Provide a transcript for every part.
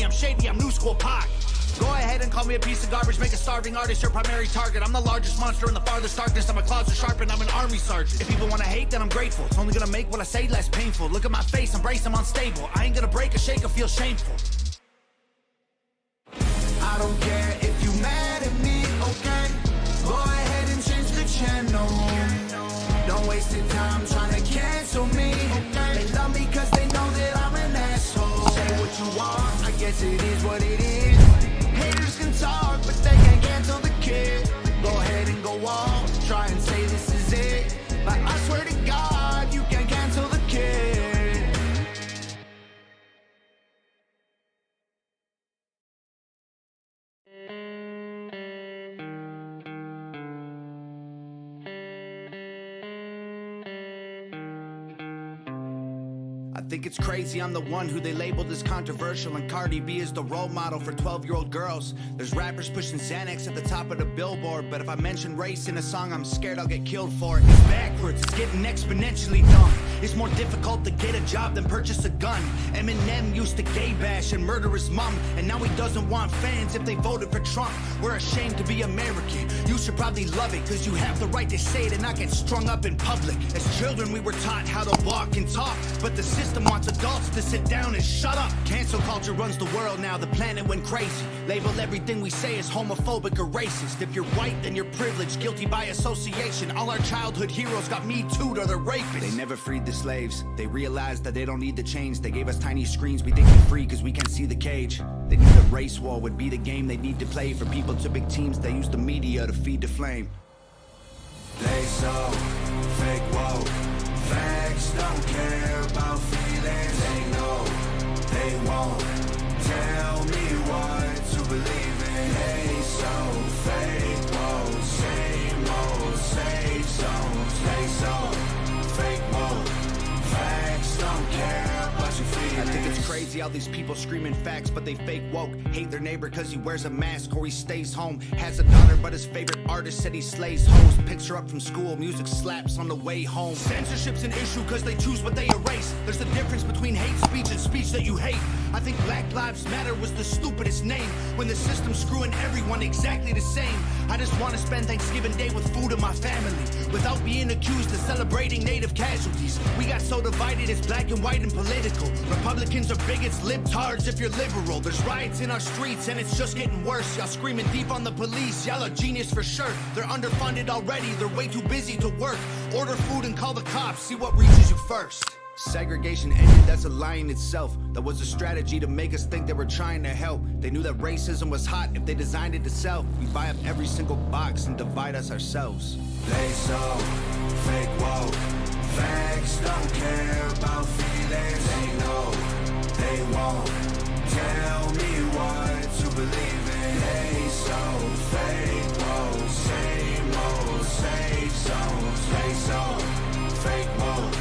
baby, I'm shady, I'm new school Pac. Go ahead and call me a piece of garbage, make a starving artist your primary target. I'm the largest monster in the farthest darkness, I'm a closet sharpened, I'm an army sergeant. If people wanna hate, then I'm grateful. It's only gonna make what I say less painful. Look at my face, embrace, I'm unstable. I ain't gonna break or shake or feel shameful. I don't care if you mad at me, okay? Go ahead and change the channel. Don't waste your time trying to cancel me, okay? They love me cause they know that I'm an asshole. Say what you want, I guess it is what it is. Haters can talk, but they can't cancel the kid. Go ahead and go off, try and say this is it. But I swear to God, you can't cancel the kid. I think it's crazy I'm the one who they labeled as controversial, and Cardi B is the role model for 12-year-old girls. There's rappers pushing Xanax at the top of the billboard, but if I mention race in a song, I'm scared I'll get killed for it. It's backwards, it's getting exponentially dumb. It's more difficult to get a job than purchase a gun. Eminem used to gay bash and murder his mom, and now he doesn't want fans if they voted for Trump. We're ashamed to be American. You should probably love it, cause you have the right to say it and not get strung up in public. As children we were taught how to walk and talk, but the system wants adults to sit down and shut up. Cancel culture runs the world now, the planet went crazy. Label everything we say as homophobic or racist. If you're white, then you're privileged, guilty by association. All our childhood heroes got Me Too'd or they're rapists. They never freed the slaves. They realized that they don't need to change. They gave us tiny screens, we think we're free cause we can't see the cage. They knew that race war would be the game they need to play. For people to big teams, they use the media to feed the flame. They so fake woke. Facts don't care about feelings. They know they won't tell me what to believe in. They so fake woke. Same old safe zones. They so fake woke. Facts don't care about your feelings. I think it's crazy how these people screaming facts, but they fake woke. Hate their neighbor cause he wears a mask or he stays home. Has a daughter but his favorite artist said he slays hoes. Picks her up from school, music slaps on the way home. Censorship's an issue cause they choose what they erase. There's a difference between hate speech and speech that you hate. I think Black Lives Matter was the stupidest name, when the system's screwing everyone exactly the same. I just want to spend Thanksgiving Day with food and my family, without being accused of celebrating native casualties. We got so divided, it's black and white and political. Republicans are bigots, libtards if you're liberal. There's riots in our streets and it's just getting worse. Y'all screaming deep on the police, y'all are genius for sure. They're underfunded already, they're way too busy to work. Order food and call the cops, see what reaches you first. Segregation ended, that's a lie in itself. That was a strategy to make us think they were trying to help. They knew that racism was hot if they designed it to sell. We buy up every single box and divide us ourselves. They so fake woke. Facts don't care about feelings. They know they won't tell me what to believe in. They so fake woke. Same old safe zones. They so fake woke.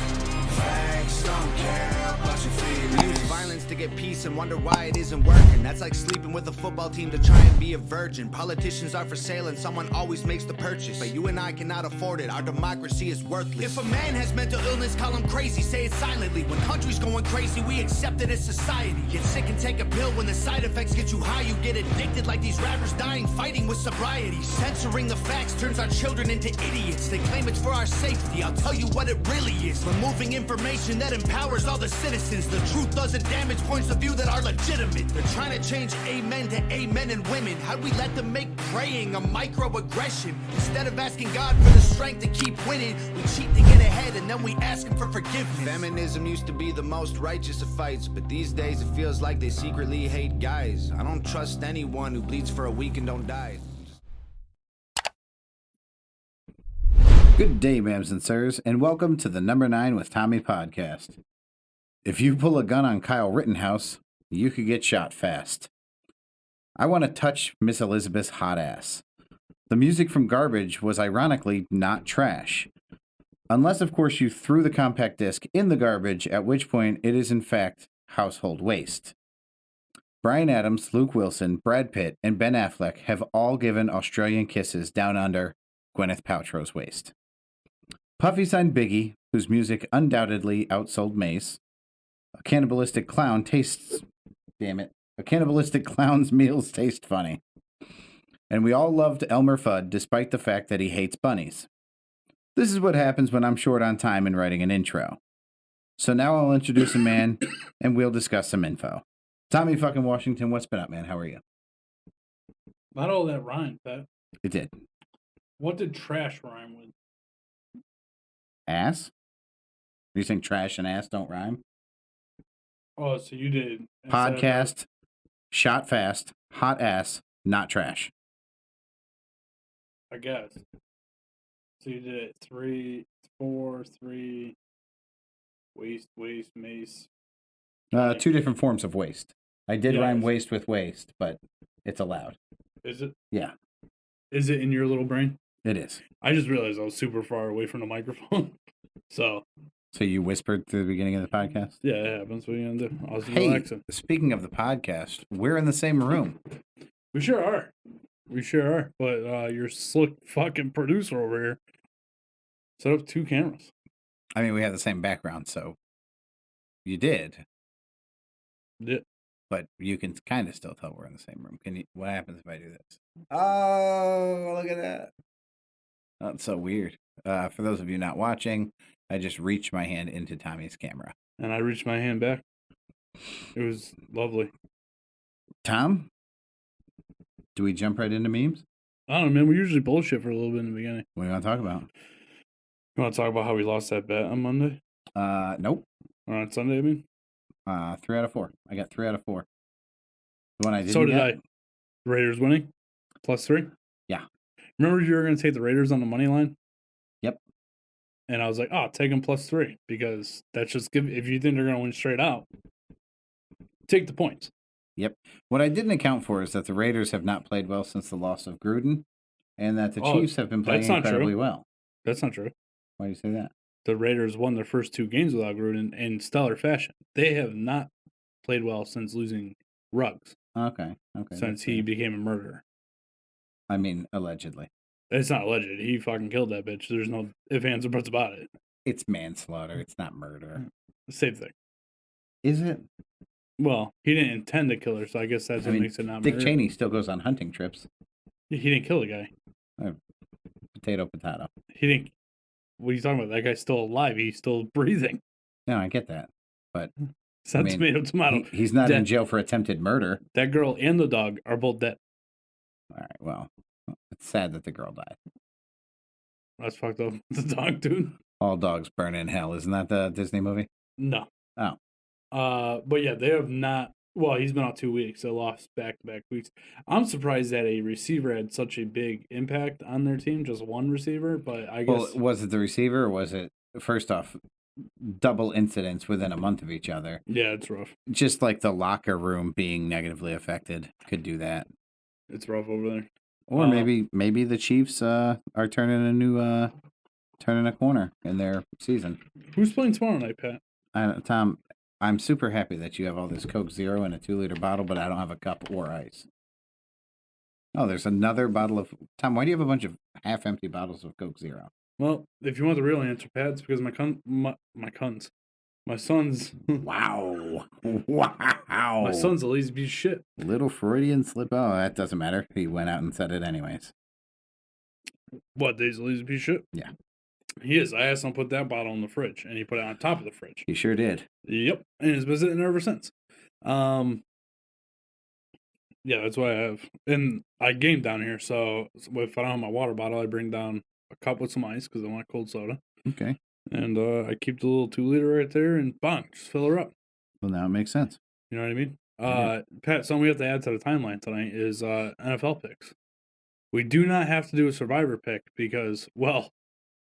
Facts don't care about your feelings. We use violence to get peace and wonder why it isn't working. That's like sleeping with a football team to try and be a virgin. Politicians are for sale and someone always makes the purchase, but you and I cannot afford it. Our democracy is worthless. If a man has mental illness, call him crazy, say it silently. When country's going crazy, we accept it as society. Get sick and take a pill. When the side effects get you high, you get addicted like these rappers dying fighting with sobriety. Censoring the facts turns our children into idiots. They claim it's for our safety, I'll tell you what it really is. Removing information that empowers all the citizens. The truth doesn't damage points of view that are legitimate. They're trying to change amen to amen and women. How'd we let them make praying a microaggression? Instead of asking God for the strength to keep winning, we cheat to get ahead and then we ask him for forgiveness. Feminism used to be the most righteous of fights, but these days it feels like they secretly hate guys. I don't trust anyone who bleeds for a week and don't die. Good day, ma'ams and sirs, and welcome to the Number 9 with Tommy podcast. If you pull a gun on Kyle Rittenhouse, you could get shot fast. I want to touch Miss Elizabeth's hot ass. The music from Garbage was ironically not trash. Unless, of course, you threw the compact disc in the garbage, at which point it is in fact household waste. Bryan Adams, Luke Wilson, Brad Pitt, and Ben Affleck have all given Australian kisses down under Gwyneth Paltrow's waist. Puffy signed Biggie, whose music undoubtedly outsold Mace. A cannibalistic clown tastes, damn it, A cannibalistic clown's meals taste funny. And we all loved Elmer Fudd despite the fact that he hates bunnies. This is what happens when I'm short on time in writing an intro. So now I'll introduce a man and we'll discuss some info. Tommy fucking Washington, what's been up, man? How are you? Not all that rhyme, Pat. It did. What did trash rhyme with? Ass? Are you saying trash and ass don't rhyme? Oh, so you did. Podcast, shot fast, hot ass, not trash. I guess. So you did it 3, 4, 3, waste, mace. Two different forms of waste. I did Yeah, rhyme it's- waste with waste, but it's allowed. Is it? Yeah, Is it in your little brain? it is. I just realized I was super far away from the microphone. So, So you whispered through the beginning of the podcast? yeah, it happens. What are you going to do? I was Hey, relaxing. speaking of the podcast, we're in the same room. We sure are. But your slick fucking producer over here set up 2 cameras. I mean, we have the same background, so you did, Yeah. but you can kind of still tell we're in the same room. Can you? What happens if I do this? Oh, look at that. That's so weird. For those of you not watching, I just reached my hand into Tommy's camera. And I reached my hand back. It was lovely. Tom, do we jump right into memes? I don't know, man. We usually bullshit for a little bit in the beginning. What do you want to talk about? You want to talk about how we lost that bet on Monday? Nope. Or on Sunday, I mean? 3 out of 4. I got 3 out of 4. The one I didn't So did get, I. Raiders winning? +3? Yeah. Remember you were going to take the Raiders on the money line? Yep. And I was like, take them +3 because that's just give. If you think they're going to win straight out, take the points. Yep. What I didn't account for is that the Raiders have not played well since the loss of Gruden, and that the Chiefs have been playing that's not incredibly true. well. That's not true. Why do you say that? The Raiders won their first 2 games without Gruden in stellar fashion. They have not played well since losing Ruggs, Okay. since that's he fair. became a murderer. I mean, allegedly. It's not alleged. He fucking killed that bitch. There's no ifs, ands, or buts about it. It's manslaughter. It's not murder. Same thing. Is it? Well, he didn't intend to kill her, so I guess that's I what mean, makes it not Dick murder. Cheney still goes on hunting trips. He didn't kill the guy. Potato. He didn't. What are you talking about? That guy's still alive. He's still breathing. No, I get that. But It's not I mean, tomato. he's not in Dead. jail for attempted murder. That girl and the dog are both dead. All right. Well, it's sad that the girl died. That's fucked up. The dog, dude. All dogs burn in hell. Isn't that the Disney movie? No. Oh. But yeah, they have not. Well, he's been out 2 weeks. They lost back-to-back weeks. I'm surprised that a receiver had such a big impact on their team. Just one receiver, but I Well, guess was it the receiver or was it, first off, double incidents within a month of each other? yeah, it's rough. Just like the locker room being negatively affected could do that. It's rough over there. Or maybe the Chiefs are turning a corner in their season. Who's playing tomorrow night, Pat? Tom, I'm super happy that you have all this Coke Zero in a 2-liter bottle, but I don't have a cup or ice. Oh, there's another bottle of Tom. Why do you have a bunch of half-empty bottles of Coke Zero? Well, if you want the real answer, Pat, it's because my son's Wow, my son's a lazy piece of shit. Little Freudian slip. Oh, that doesn't matter. He went out and said it anyways. What, he's a lazy piece of shit? Yeah. He is. I asked him to put that bottle in the fridge, and he put it on top of the fridge. He sure did. Yep, and he's been sitting there ever since. Yeah, that's why I have. And I game down here, so if I don't have my water bottle, I bring down a cup with some ice because I want cold soda. Okay. And I keep the little 2-liter right there, and bang, just fill her up. Well, now it makes sense. You know what I mean? Yeah. Pat, something we have to add to the timeline tonight is NFL picks. We do not have to do a survivor pick because, well,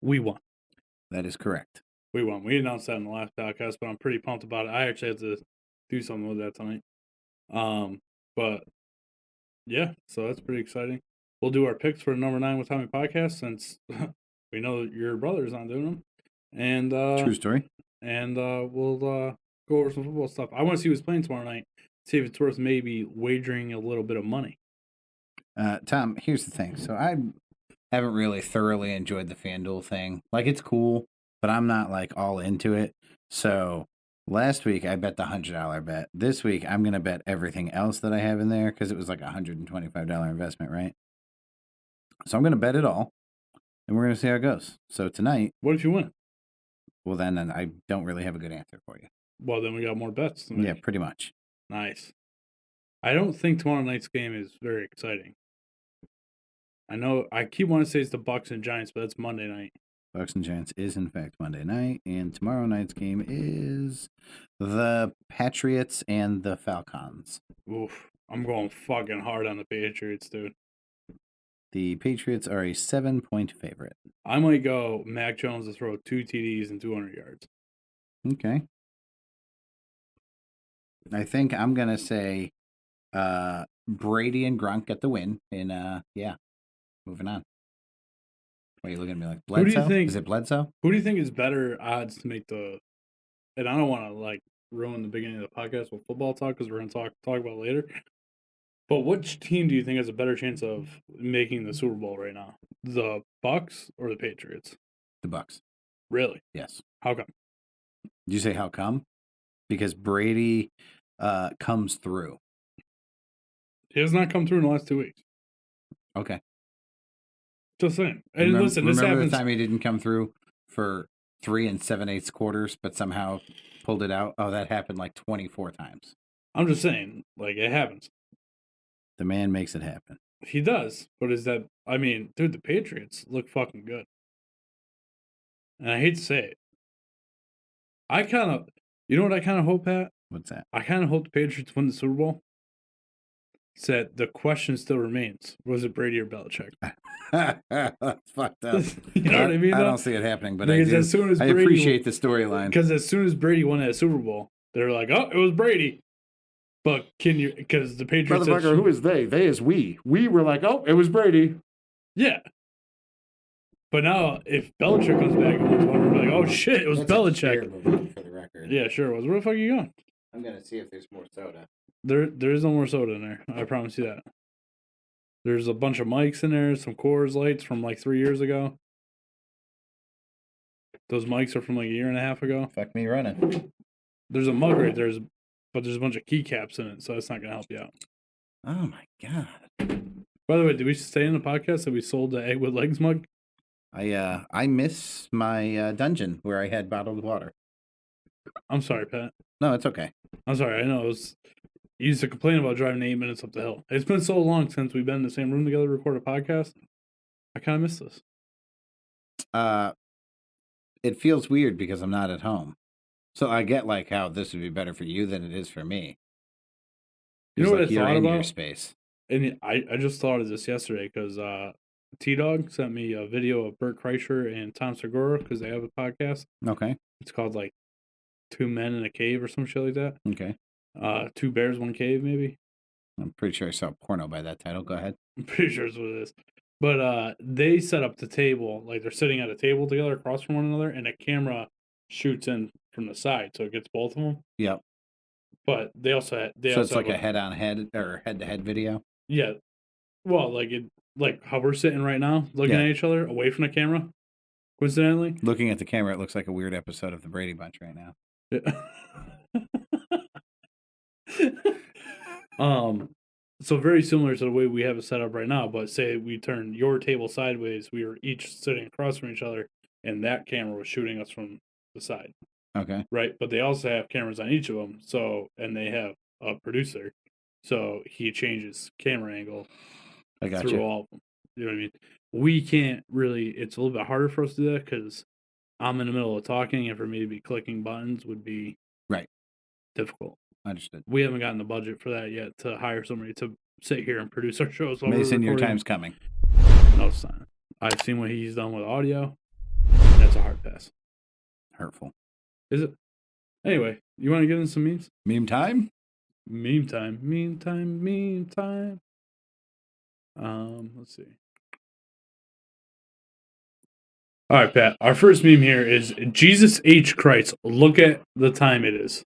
we won. That is correct. We won. We announced that in the last podcast, but I'm pretty pumped about it. I actually have to do something with that tonight. But yeah, so that's pretty exciting. We'll do our picks for the number 9 with Tommy podcast since we know that your brother's not doing them. And True story. And we'll go over some football stuff. I want to see who's playing tomorrow night. See if it's worth maybe wagering a little bit of money. Tom, here's the thing. So I haven't really thoroughly enjoyed the FanDuel thing. Like, it's cool, but I'm not like all into it. So Last week, I bet the $100 bet. This week, I'm going to bet everything else that I have in there because it was like a $125 investment, right? So I'm going to bet it all, and we're going to see how it goes. So tonight, What if you win? well, then I don't really have a good answer for you. Well, then we got more bets to make. Yeah, pretty much. Nice. I don't think tomorrow night's game is very exciting. I know I keep wanting to say it's the Bucks and Giants, but that's Monday night. Bucks and Giants is, in fact, Monday night, and tomorrow night's game is the Patriots and the Falcons. Oof. I'm going fucking hard on the Patriots, dude. The Patriots are a 7-point favorite. I might go Mac Jones to throw 2 TDs and 200 yards. Okay. I think I'm going to say Brady and Gronk get the win, and yeah, moving on. Why are you looking at me like Bledsoe? Who do you think? Is it Bledsoe? Who do you think is better odds to make the? And I don't want to like ruin the beginning of the podcast with football talk because we're going to talk about it later. But which team do you think has a better chance of making the Super Bowl right now? The Bucks or the Patriots? The Bucks. Really? Yes. How come? Did you say how come? Because Brady comes through. He has not come through in the last 2 weeks. Okay. Just saying. And listen, this remember happens. the time he didn't come through for 3 7/8 quarters, but somehow pulled it out? Oh, that happened like 24 times. I'm just saying, like, it happens. The man makes it happen. He does. But is that, I mean, dude, the Patriots look fucking good. And I hate to say it. You know what I kind of hope, Pat? What's that? I kind of hope the Patriots win the Super Bowl. So the question still remains: was it Brady or Belichick? That's fucked up. You know what I mean? I though? don't see it happening, but Because I do. as soon as I Brady- appreciate the storyline. Because as soon as Brady won that Super Bowl, they were like, "Oh, it was Brady." But can you? Because the Patriots, said- Motherfucker, who is they? They is we. We were like, oh, it was Brady. yeah. But now, if Belichick comes back and wins one, we're like, "Oh shit, it was Belichick." For the record. Yeah, sure it was. Where the fuck are you going? I'm gonna see if there's more soda. There is no more soda in there. I promise you that. There's a bunch of mics in there, some Coors Lights from like 3 years ago. Those mics are from like a year and a half ago. Fuck me running. There's a mug right there, but there's a bunch of keycaps in it, so it's not going to help you out. Oh my god. By the way, did we say in the podcast that we sold the Egg with Legs mug? I miss my dungeon where I had bottled water. I'm sorry, Pat. No, it's okay. I'm sorry. I know you used to complain about driving 8 minutes up the hill. It's been so long since we've been in the same room together to record a podcast. I kind of miss this. It feels weird because I'm not at home. So I get like how this would be better for you than it is for me. You know what I you're thought in your about? space. And I just thought of this yesterday because T-Dog sent me a video of Bert Kreischer and Tom Segura because they have a podcast. Okay. It's called like 2 Men in a Cave or some shit like that. Okay. 2 Bears, 1 Cave, maybe. I'm pretty sure I saw porno by that title. Go ahead. I'm pretty sure it's what it is. But they set up the table, like they're sitting at a table together across from one another, and a camera shoots in from the side, so it gets both of them. Yep. But they also had, So it's like a head-on-head or head-to-head video? Yeah. Well, like how we're sitting right now, looking at each other away from the camera, coincidentally. Looking at the camera, it looks like a weird episode of the Brady Bunch right now. Yeah. So very similar to the way we have it set up right now, but say we turn your table sideways, we were each sitting across from each other, and that camera was shooting us from the side, Okay. right? But they also have cameras on each of them, and they have a producer, so he changes camera angle I got through you. all of them. You know what I mean? We can't really. It's a little bit harder for us to do that because I'm in the middle of talking, and for me to be clicking buttons would be Right. difficult. Understood. We haven't gotten the budget for that yet to hire somebody to sit here and produce our shows. While Mason, we're your recording. time's coming. No, it's not. I've seen what he's done with audio. That's a hard pass. Hurtful. Is it? Anyway, you want to get in some memes? Meme time? Meme time. Meme time. Meme time. Let's see. All right, Pat. Our first meme here is Jesus H. Christ. Look at the time it is.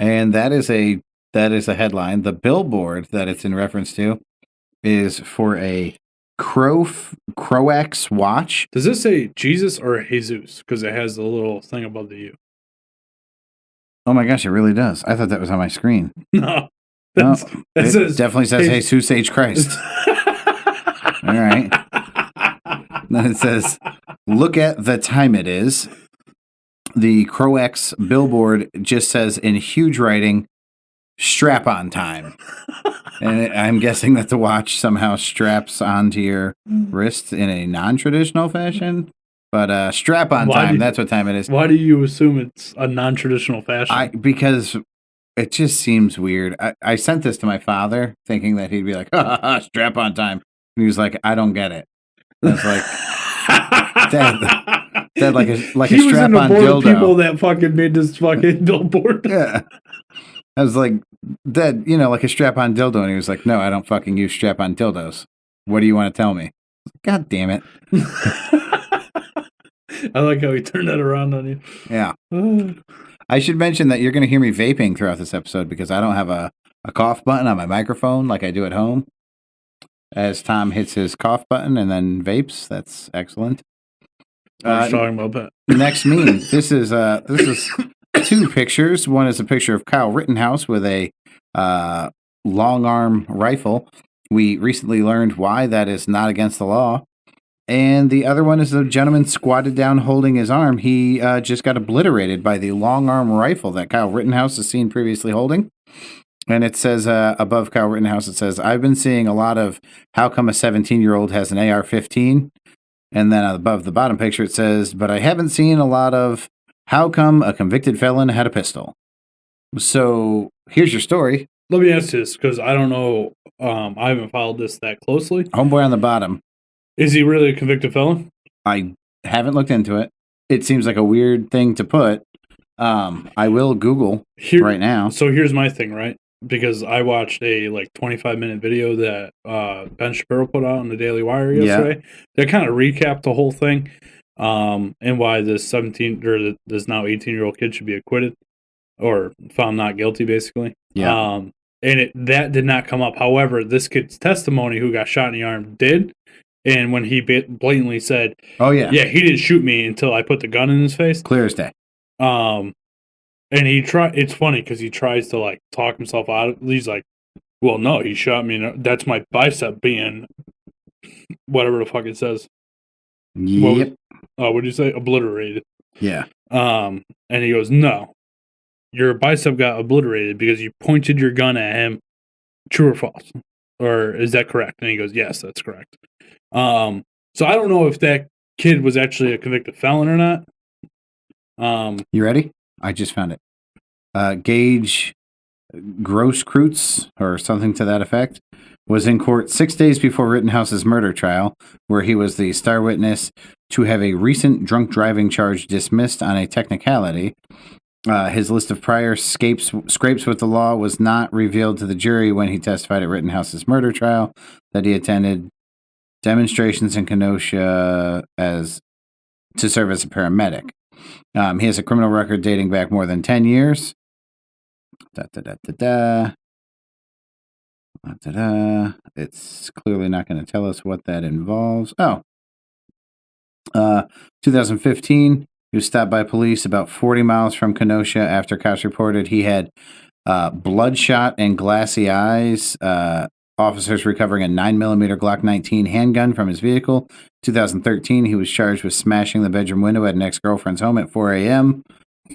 And that is a headline. The billboard that it's in reference to is for a Croax watch. Does this say Jesus or Jesus? Because it has the little thing above the U. Oh my gosh, it really does. I thought that was on my screen. No. No, It it says, definitely says Jesus H. Christ. All right. Then it says, look at the time it is. The Crow-X billboard just says in huge writing, strap on time. And I'm guessing that the watch somehow straps onto your wrist in a non-traditional fashion. But strap on Why do time, you- that's what time it is. Why do you assume it's a non-traditional fashion? Because it just seems weird. I sent this to my father thinking that he'd be like, strap on time. And he was like, I don't get it. I was like, Dad, like a He was strap in the on board of dildo. people that fucking made this fucking billboard. Yeah. I was like, Dad, like a strap on dildo. And he was like, no, I don't fucking use strap on dildos. What do you want to tell me? God damn it. I like how he turned that around on you. Yeah. I should mention that you're going to hear me vaping throughout this episode because I don't have a cough button on my microphone like I do at home. As Tom hits his cough button and then vapes, that's excellent. I was talking about that. Next meme. This is two pictures. One is a picture of Kyle Rittenhouse with a long arm rifle. We recently learned why that is not against the law. And the other one is a gentleman squatted down holding his arm. He just got obliterated by the long arm rifle that Kyle Rittenhouse has seen previously holding. And it says above Kyle Rittenhouse, it says, I've been seeing a lot of how come a 17-year-old has an AR-15. And then above the bottom picture, it says, but I haven't seen a lot of how come a convicted felon had a pistol. So here's your story. Let me ask this because I don't know. I haven't followed this that closely. Homeboy on the bottom. Is he really a convicted felon? I haven't looked into it. It seems like a weird thing to put. I will Google right now. So here's my thing, right? Because I watched a 25-minute video that Ben Shapiro put out on the Daily Wire yesterday. That kind of recapped the whole thing, and why this now 18-year-old kid should be acquitted or found not guilty, basically. Yeah. And that did not come up. However, this kid's testimony, who got shot in the arm, did. And when he blatantly said, "Oh yeah, he didn't shoot me until I put the gun in his face," clear as day. And it's funny because he tries to talk himself out of it. He's like, well, no, he shot me. That's my bicep being whatever the fuck it says. Yep. What did you say? Obliterated. Yeah. And he goes, no, your bicep got obliterated because you pointed your gun at him. True or false? Or is that correct? And he goes, yes, that's correct. So I don't know if that kid was actually a convicted felon or not. You ready? I just found it. Gage Grosskreutz, or something to that effect, was in court 6 days before Rittenhouse's murder trial, where he was the star witness to have a recent drunk driving charge dismissed on a technicality. His list of prior scrapes with the law was not revealed to the jury when he testified at Rittenhouse's murder trial, that he attended demonstrations in Kenosha to serve as a paramedic. He has a criminal record dating back more than 10 years. It's clearly not going to tell us what that involves. 2015, he was stopped by police about 40 miles from Kenosha after cops reported he had bloodshot and glassy eyes. Officers recovering a 9mm Glock 19 handgun from his vehicle. 2013, he was charged with smashing the bedroom window at an ex-girlfriend's home at 4 a.m.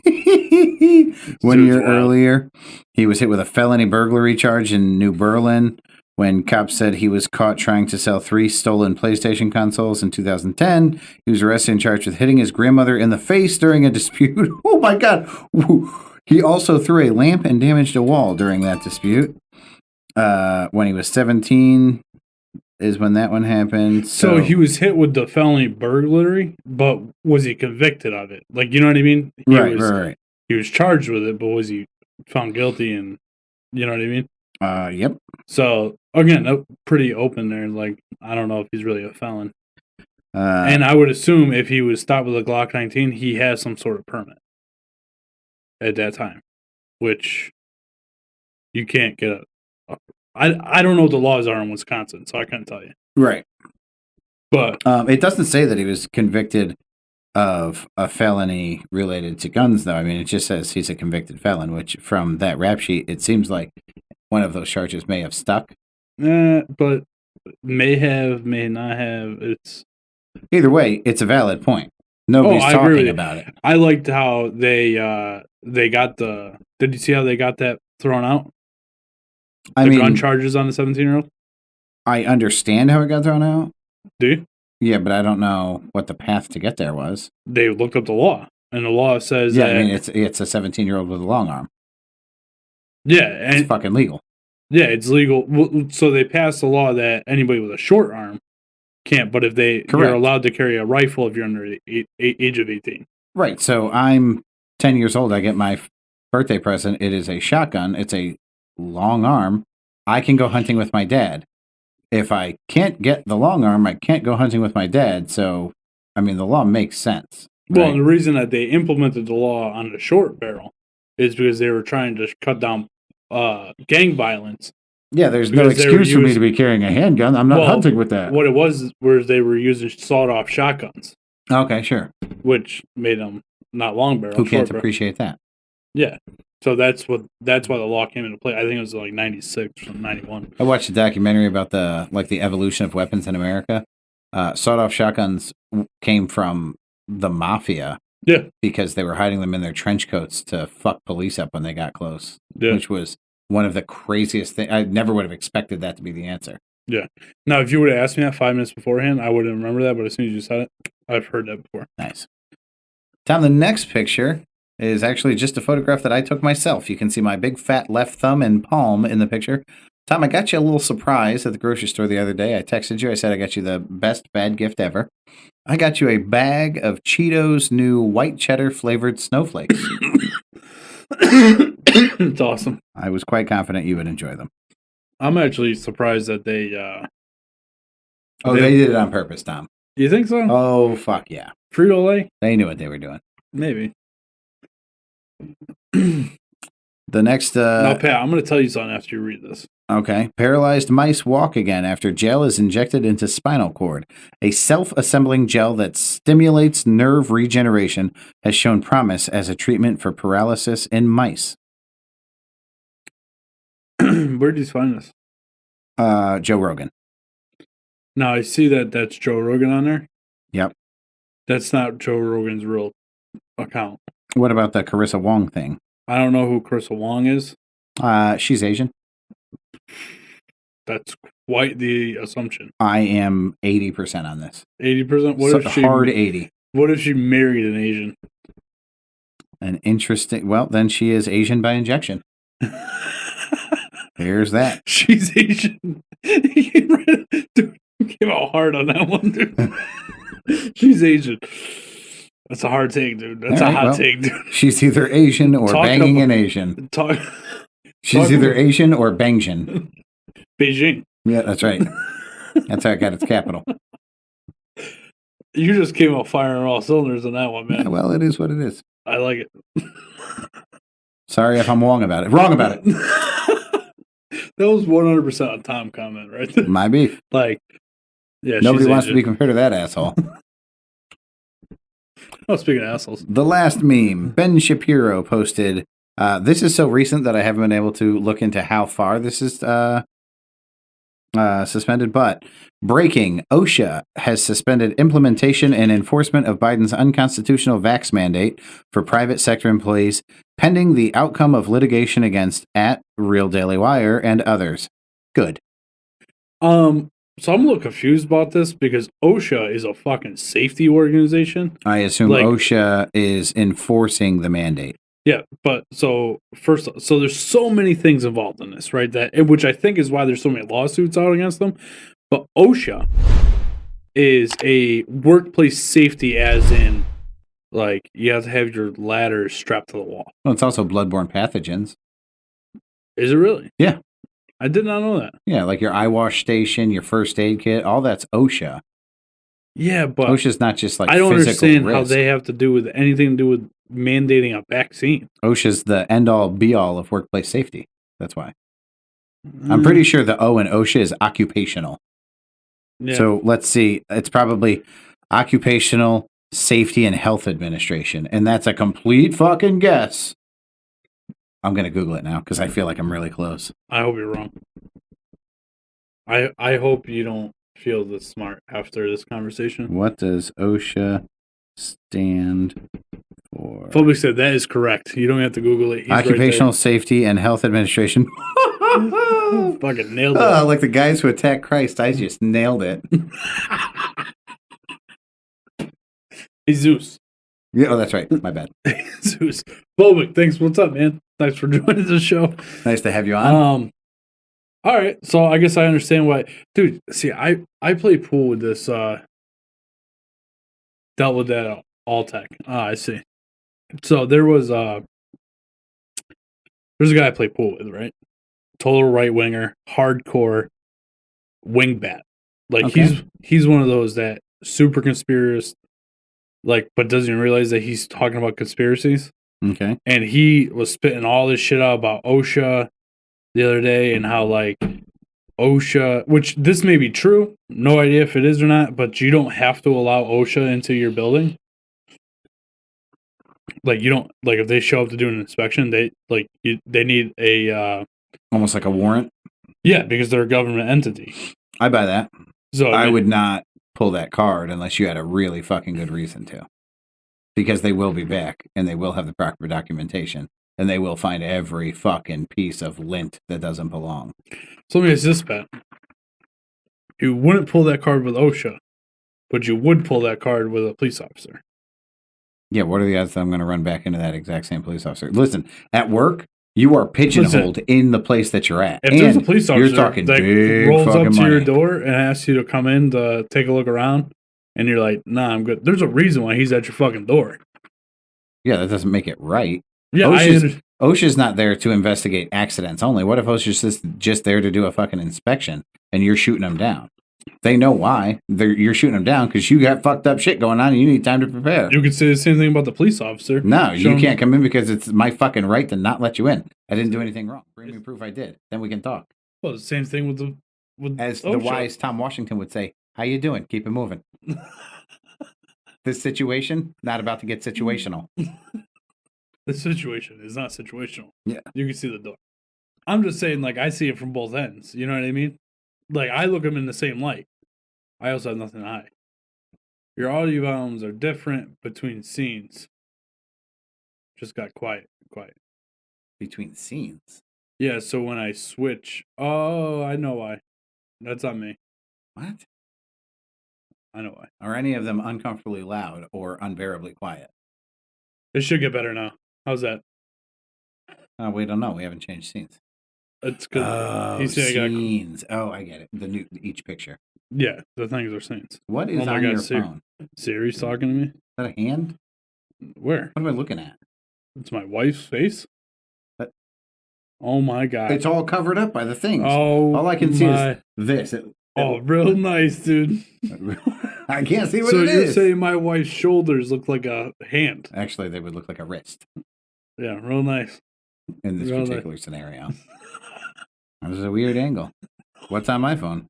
1 year earlier, he was hit with a felony burglary charge in New Berlin when cops said he was caught trying to sell 3 stolen PlayStation consoles. In 2010, he was arrested and charged with hitting his grandmother in the face during a dispute. Oh my God. He also threw a lamp and damaged a wall during that dispute. When he was 17 is when that one happened. So he was hit with the felony burglary, but was he convicted of it? You know what I mean? Right. He was charged with it, but was he found guilty? And you know what I mean? Yep. So again, pretty open there. I don't know if he's really a felon. And I would assume if he was stopped with a Glock 19, he has some sort of permit at that time, which you can't get I don't know what the laws are in Wisconsin, so I couldn't tell you. Right. But it doesn't say that he was convicted of a felony related to guns, though. I mean, it just says he's a convicted felon, which from that rap sheet, it seems like one of those charges may have stuck. But may have, may not have. It's Either way, it's a valid point. Nobody's I agree with talking you. about it. I liked how they got the. Did you see how they got that thrown out? I The mean, gun charges on the 17-year-old. I understand how it got thrown out. Do you? Yeah, but I don't know what the path to get there was. They looked up the law, and the law says Yeah, that. I mean, it's a 17-year-old with a long arm. Yeah, It's and fucking legal. yeah, it's legal. So they passed a law that anybody with a short arm can't. But if you're Correct. allowed to carry a rifle if you're under the age of 18. Right. So I'm 10 years old. I get my birthday present. It is a shotgun. It's a long arm. I can go hunting with my dad. If I can't get the long arm, I can't go hunting with my dad. So, I mean, the law makes sense. Well, right? and the reason that they implemented the law on the short barrel is because they were trying to cut down gang violence. Yeah, there's no because they were Excuse for me to using- be carrying a handgun. I'm not Well, hunting with that. What it was they were using sawed-off shotguns, Okay, sure. which made them not long barrel. Who short can't barrel. appreciate that? Yeah, so that's why the law came into play. I think it was like 96 or 91. I watched a documentary about the evolution of weapons in America. Sawed-off shotguns came from the mafia. Yeah. Because they were hiding them in their trench coats to fuck police up when they got close. Yeah. Which was one of the craziest things. I never would have expected that to be the answer. Now, if you would have asked me that 5 minutes beforehand, I wouldn't remember that. But as soon as you said it, I've heard that before. Nice. Tom, the next picture is actually just a photograph that I took myself. You can see my big fat left thumb and palm in the picture. Tom, I got you a little surprise at the grocery store the other day. I texted you. I said I got you the best bad gift ever. I got you a bag of Cheetos new white cheddar flavored snowflakes. It's awesome. I was quite confident you would enjoy them. I'm actually surprised that they. They did it on purpose, Tom. You think so? Oh, fuck yeah. Frito-Lay? They knew what they were doing. Maybe. The next... Now, Pat, I'm going to tell you something after you read this. Okay. Paralyzed mice walk again after gel is injected into spinal cord. A self-assembling gel that stimulates nerve regeneration has shown promise as a treatment for paralysis in mice. Where did you find this? Joe Rogan. Now, I see that that's Joe Rogan on there. Yep. That's not Joe Rogan's real account. What about the Carissa Wong thing? I don't know who Carissa Wong is. She's Asian. That's quite the assumption. I am 80% on this. 80%? What So if she hard 80. What if she married an Asian? An interesting... Well, then she is Asian by injection. Here's that. She's Asian. Dude, you came out hard on that one, dude. She's Asian. That's a hard take, dude. That's All a right, hot well, take, dude. She's either Asian or Talk banging about- an Asian. Talk She's talk either about- Asian or Bangsian. Beijing. Yeah, that's right. That's how it got its capital. You just came out firing all cylinders on that one, Yeah, man. well, it is what it is. I like it. Sorry if I'm wrong about it. Wrong about it. That was 100% a Tom comment, right there. My beef. Like, yeah, Nobody she's wants to Asian. be compared to that asshole. Oh, speaking of assholes. The last meme, Ben Shapiro posted. This is so recent that I haven't been able to look into how far this is suspended, but breaking, OSHA has suspended implementation and enforcement of Biden's unconstitutional vax mandate for private sector employees, pending the outcome of litigation against @Real Daily Wire and others. Good. So I'm a little confused about this because OSHA is a fucking safety organization. I assume Like- OSHA is enforcing the mandate. Yeah, but so there's so many things involved in this, right? Which I think is why there's so many lawsuits out against them. But OSHA is a workplace safety, as in, like, you have to have your ladder strapped to the wall. Well, it's also bloodborne pathogens. Is it really? Yeah. I did not know that. Yeah, like your eye wash station, your first aid kit, all that's OSHA. Yeah, but OSHA's not just like I don't physical understand risk. how they have to do with anything to do with mandating a vaccine. OSHA's the end all be all of workplace safety. That's why. I'm pretty sure the O in OSHA is occupational. Yeah. So let's see. It's probably occupational Safety and Health Administration. And that's a complete fucking guess. I'm going to Google it now because I feel like I'm really close. I hope you're wrong. I hope you don't feel this smart after this conversation. What does OSHA stand for? Phobic said that is correct. You don't have to Google it. He's Occupational Safety and Health Administration. right fucking nailed it. Oh, like the guys who attack Christ. I just nailed it. Jesus. Yeah, oh, that's right. My bad. Jesus. Phobic, thanks. What's up, man? Thanks for joining the show. Nice to have you on. All right. So I guess I understand why. Dude, see, I play pool with this, dealt with that Alltech. I see. So there's a guy I play pool with, right? Total right winger, hardcore wingbat. Like Okay. he's one of those that super conspiracist, like, but doesn't even realize that he's talking about conspiracies. Okay. And he was spitting all this shit out about OSHA the other day and how, like, OSHA, which this may be true, no idea if it is or not, but you don't have to allow OSHA into your building. Like, you don't, like, if they show up to do an inspection, they need a, Almost like a warrant. yeah, because they're a government entity. I buy that. So I would not pull that card unless you had a really fucking good reason to. Because they will be back and they will have the proper documentation and they will find every fucking piece of lint that doesn't belong. So let me ask this, Pat. You wouldn't pull that card with OSHA, but you would pull that card with a police officer. Yeah, what are the odds that I'm going to run back into that exact same police officer? Listen, at work, you are pigeonholed in the place that you're at. If there's a police officer you're talking that big rolls up fucking to money. your door and asks you to come in to take a look around, and you're like, nah, I'm good. There's a reason why he's at your fucking door. Yeah, that doesn't make it right. Yeah, OSHA's not there to investigate accidents only. What if OSHA's just there to do a fucking inspection and you're shooting them down? They know why. You're shooting them down because you got fucked up shit going on and you need time to prepare. You could say the same thing about the police officer. No, you can't come in because it's my fucking right to not let you in. I didn't do anything wrong. Bring me proof I did. Then we can talk. Well, the same thing with As OSHA. the wise Tom Washington would say, how you doing? Keep it moving. This situation, not about to get situational. The situation is not situational. Yeah. You can see the door. I'm just saying, like, I see it from both ends. You know what I mean? Like, I look at them in the same light. I also have nothing to hide. Your audio volumes are different between scenes. Just got quiet. Between scenes. Yeah, so when I switch... Oh, I know why. That's on me. What? I know why. Are any of them uncomfortably loud or unbearably quiet? It should get better now. How's that? We don't know. We haven't changed scenes. It's good. Oh, He's saying scenes. Oh, I get it. Each picture. Yeah, the things are scenes. What is Oh my on God, your Siri. phone? Siri's talking to me? Is that a hand? Where? What am I looking at? It's my wife's face? What? Oh my God. It's all covered up by the things. Oh, All I can see is this. Oh, real nice, dude. I can't see what So it you're is. saying my wife's shoulders look like a hand? Actually, they would look like a wrist Yeah, real nice. in this Real nice. particular scenario. That was a weird angle. What's on my phone?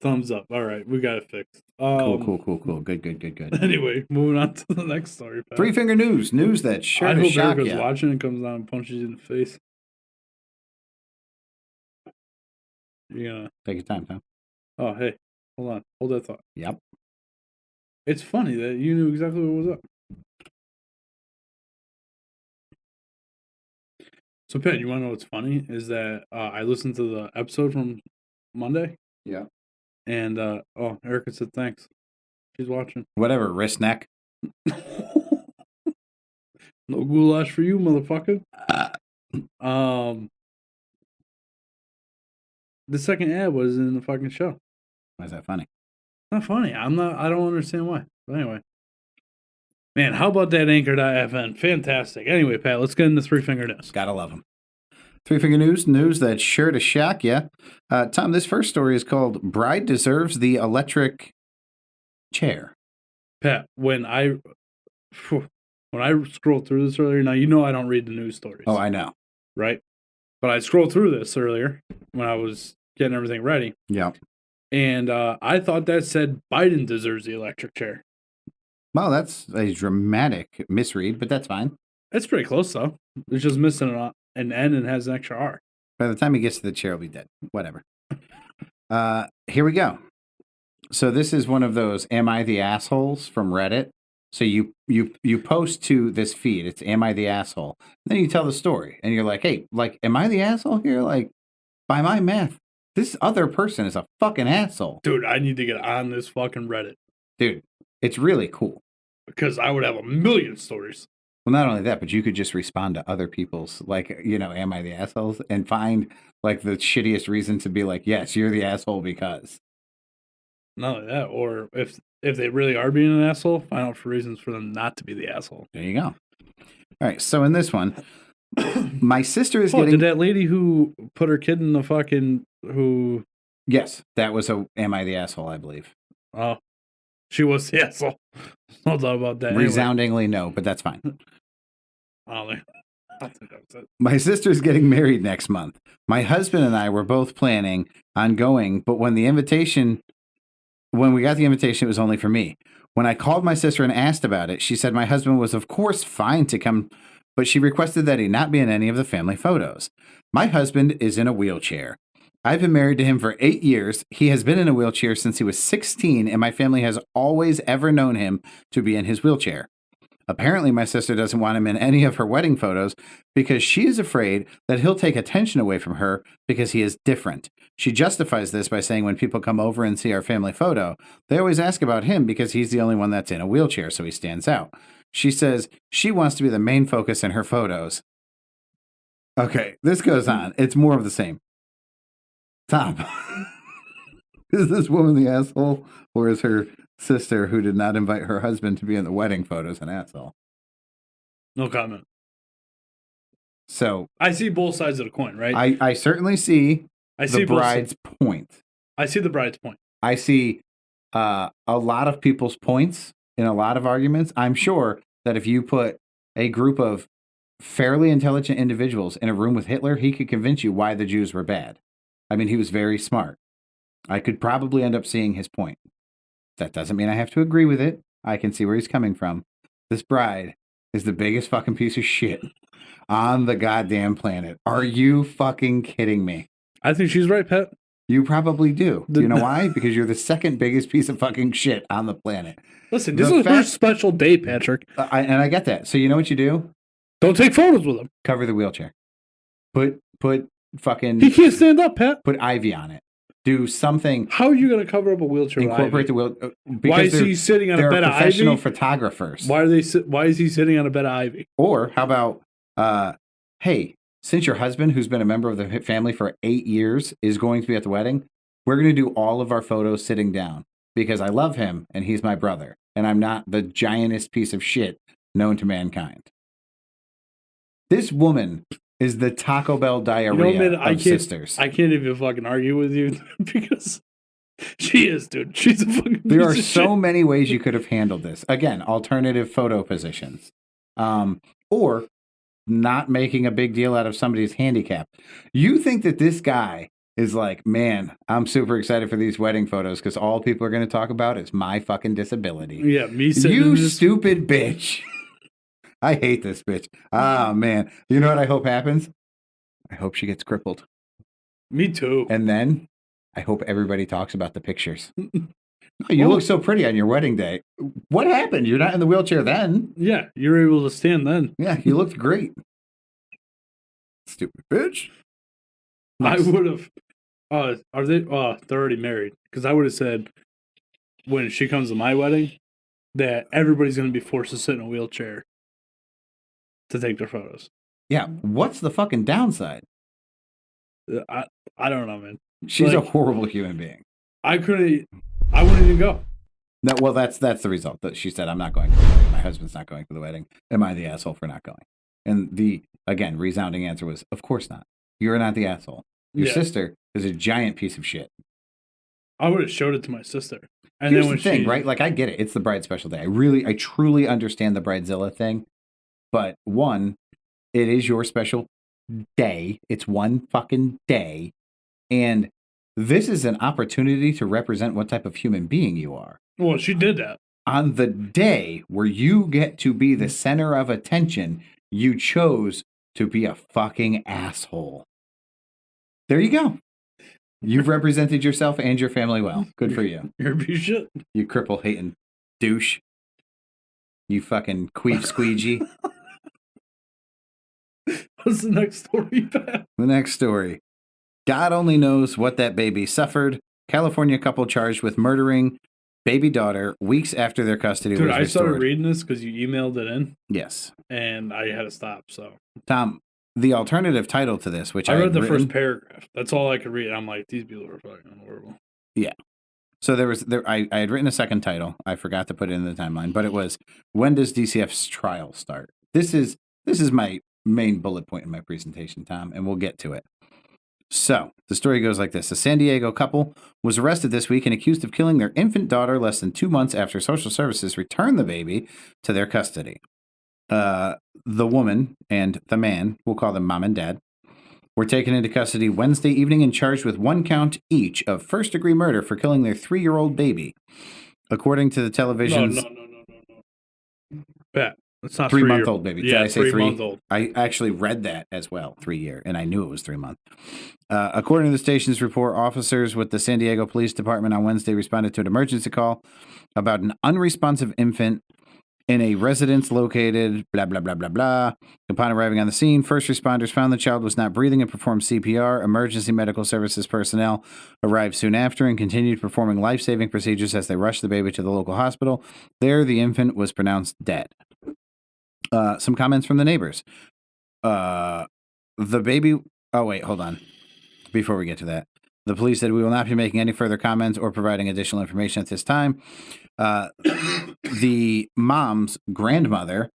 Thumbs up. All right, we got it fixed. Cool. Good. Anyway, moving on to the next story. Pat. Three finger news. News that sure I to hope shock Erica's you. watching and comes down and punches you in the face. You're gonna... Take your time, Tom. Oh, hey, hold on. Hold that thought. Yep. It's funny that you knew exactly what was up. So, Pat, you want to know what's funny? Is that I listened to the episode from Monday, Yeah. and Erica said thanks. She's watching. Whatever, wrist neck. No goulash for you, motherfucker. The second ad was in the fucking show. Why is that funny? Not funny. I don't understand why. But anyway. Man, how about that Anchor.fm? Fantastic. Anyway, Pat, let's get into Three Finger News. Gotta love them. Three finger news that's sure to shock you. Tom, this first story is called "Bride Deserves the Electric Chair." Pat, when I scrolled through this earlier, now you know I don't read the news stories. Oh, I know. Right? But I scrolled through this earlier when I was getting everything ready. Yeah. And I thought that said Biden deserves the electric chair. Well, that's a dramatic misread, but that's fine. It's pretty close though. It's just missing an N and has an extra R. By the time he gets to the chair, he'll be dead. Whatever. Here we go. So this is one of those "Am I the assholes" from Reddit. So you post to this feed. It's "Am I the asshole?" Then you tell the story, and you're like, "Hey, like, am I the asshole here? Like, by my math, this other person is a fucking asshole." Dude, I need to get on this fucking Reddit Dude, it's really cool. because I would have a million stories. Well, not only that, but you could just respond to other people's, like, "Am I the assholes?" and find like the shittiest reason to be like, "Yes, you're the asshole because." Not only that, or if they really are being an asshole, find out for reasons for them not to be the asshole. There you go. All right. So in this one, my sister is Oh, getting. did that lady who put her kid in the fucking Yes, that was a "Am I the asshole?" I believe. Oh, she was the asshole. No doubt about that. Anyway, Resoundingly no, but that's fine. I don't think that was it. My sister's getting married next month. My husband and I were both planning on going, but when we got the invitation, it was only for me. When I called my sister and asked about it, she said my husband was, of course, fine to come, but she requested that he not be in any of the family photos. My husband is in a wheelchair. I've been married to him for 8 years. He has been in a wheelchair since he was 16, and my family has always ever known him to be in his wheelchair. Apparently, my sister doesn't want him in any of her wedding photos because she is afraid that he'll take attention away from her because he is different. She justifies this by saying when people come over and see our family photo, they always ask about him because he's the only one that's in a wheelchair, so he stands out. She says she wants to be the main focus in her photos. Okay, this goes on. It's more of the same. Tom, is this woman the asshole, or is her sister who did not invite her husband to be in the wedding photos an asshole? No comment. So I see both sides of the coin, right? I certainly see I see the both bride's point. I see the bride's point. I see a lot of people's points in a lot of arguments. I'm sure that if you put a group of fairly intelligent individuals in a room with Hitler, he could convince you why the Jews were bad. I mean, he was very smart. I could probably end up seeing his point. That doesn't mean I have to agree with it. I can see where he's coming from. This bride is the biggest fucking piece of shit on the goddamn planet. Are you fucking kidding me? I think she's right, Pat. You probably do. Do you know why? Because you're the second biggest piece of fucking shit on the planet. Listen, this is her special day, Patrick. And I get that. So you know what you do? Don't take photos with him. Cover the wheelchair. Put fucking... He can't stand up, Pat. Put ivy on it. Do something. How are you going to cover up a wheelchair? Incorporate the wheel. Why is he sitting on a bed of ivy? They're professional photographers. Why is he sitting on a bed of ivy? Or how about, hey, since your husband, who's been a member of the family for 8 years, is going to be at the wedding, we're going to do all of our photos sitting down because I love him and he's my brother and I'm not the giantest piece of shit known to mankind. This woman is the Taco Bell diarrhea of sisters. I can't even fucking argue with you because she is, dude. She's a fucking There are piece of so shit. many ways you could have handled this. Again, alternative photo positions. Or not making a big deal out of somebody's handicap. You think that this guy is like, man, I'm super excited for these wedding photos because all people are going to talk about is my fucking disability. Yeah, me sitting You in this... stupid bitch. I hate this bitch. Ah, man. You know what I hope happens? I hope she gets crippled. Me too. And then I hope everybody talks about the pictures. You look so pretty on your wedding day. What happened? You're not in the wheelchair then. Yeah, you're able to stand then. Yeah, you looked great. Stupid bitch. I would have. Are they? They're already married. Because I would have said when she comes to my wedding that everybody's going to be forced to sit in a wheelchair to take their photos. Yeah, what's the fucking downside? I don't know, man. She's a horrible human being. I wouldn't even go. No, well, that's the result. That she said, I'm not going to the wedding. My husband's not going to the wedding. Am I the asshole for not going? And the, again, resounding answer was, of course not. You're not the asshole. Your sister is a giant piece of shit. I would have showed it to my sister. And Here's then when the thing, right? Like, I get it. It's the bride's special day. I truly understand the Bridezilla thing. But one, it is your special day. It's one fucking day. And this is an opportunity to represent what type of human being you are. Well, she did that. on the day where you get to be the center of attention, you chose to be a fucking asshole. There you go. You've represented yourself and your family well. Good for you. You're a piece of shit. You cripple hating douche. You fucking queef squeegee. What's the next story, Pat? The next story. God only knows what that baby suffered. California couple charged with murdering baby daughter weeks after their custody Dude, was I restored. started reading this because you emailed it in, Yes. and I had to stop. So Tom, the alternative title to this, which I read had the written, first paragraph. That's all I could read. I'm like, these people are fucking horrible. So I had written a second title. I forgot to put it in the timeline, but it was, when does DCF's trial start? This is my main bullet point in my presentation, Tom, and we'll get to it. So the story goes like this. A San Diego couple was arrested this week and accused of killing their infant daughter less than 2 months after social services returned the baby to their custody. The woman and the man, we'll call them mom and dad, were taken into custody Wednesday evening and charged with 1 count each of first-degree murder for killing their 3-year-old baby. According to the television's No. Pat, it's not 3-month-old baby. Yeah, Did I say 3? 3-month-old. I actually read that as well, 3-year, and I knew it was 3 months. According to the station's report, officers with the San Diego Police Department on Wednesday responded to an emergency call about an unresponsive infant in a residence located blah, blah, blah, blah, blah. Upon arriving on the scene, first responders found the child was not breathing and performed CPR. Emergency medical services personnel arrived soon after and continued performing life-saving procedures as they rushed the baby to the local hospital. There, the infant was pronounced dead. Some comments from the neighbors. The baby... Oh, wait, hold on. Before we get to that. The police said, we will not be making any further comments or providing additional information at this time. The mom's grandmother,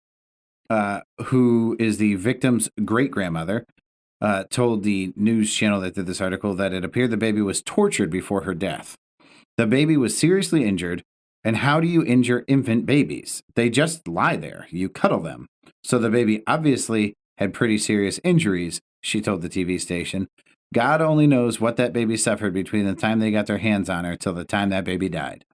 who is the victim's great-grandmother, told the news channel that did this article that it appeared the baby was tortured before her death. The baby was seriously injured, and how do you injure infant babies? They just lie there. You cuddle them. So the baby obviously had pretty serious injuries, she told the TV station. God only knows what that baby suffered between the time they got their hands on her till the time that baby died.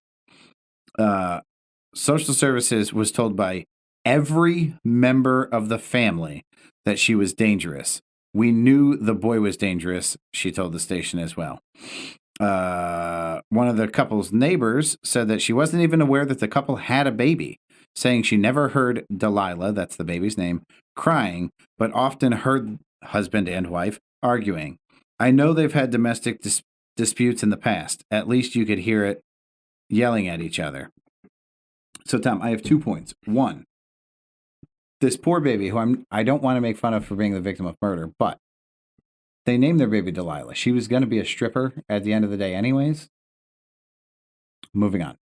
Social services was told by every member of the family that she was dangerous. We knew the boy was dangerous, she told the station as well. One of the couple's neighbors said that she wasn't even aware that the couple had a baby, saying she never heard Delilah, that's the baby's name, crying, but often heard husband and wife arguing. I know they've had domestic disputes in the past. At least you could hear it yelling at each other. So, Tom, I have 2 points. One, this poor baby, who I don't want to make fun of for being the victim of murder, but they named their baby Delilah. She was going to be a stripper at the end of the day anyways. Moving on.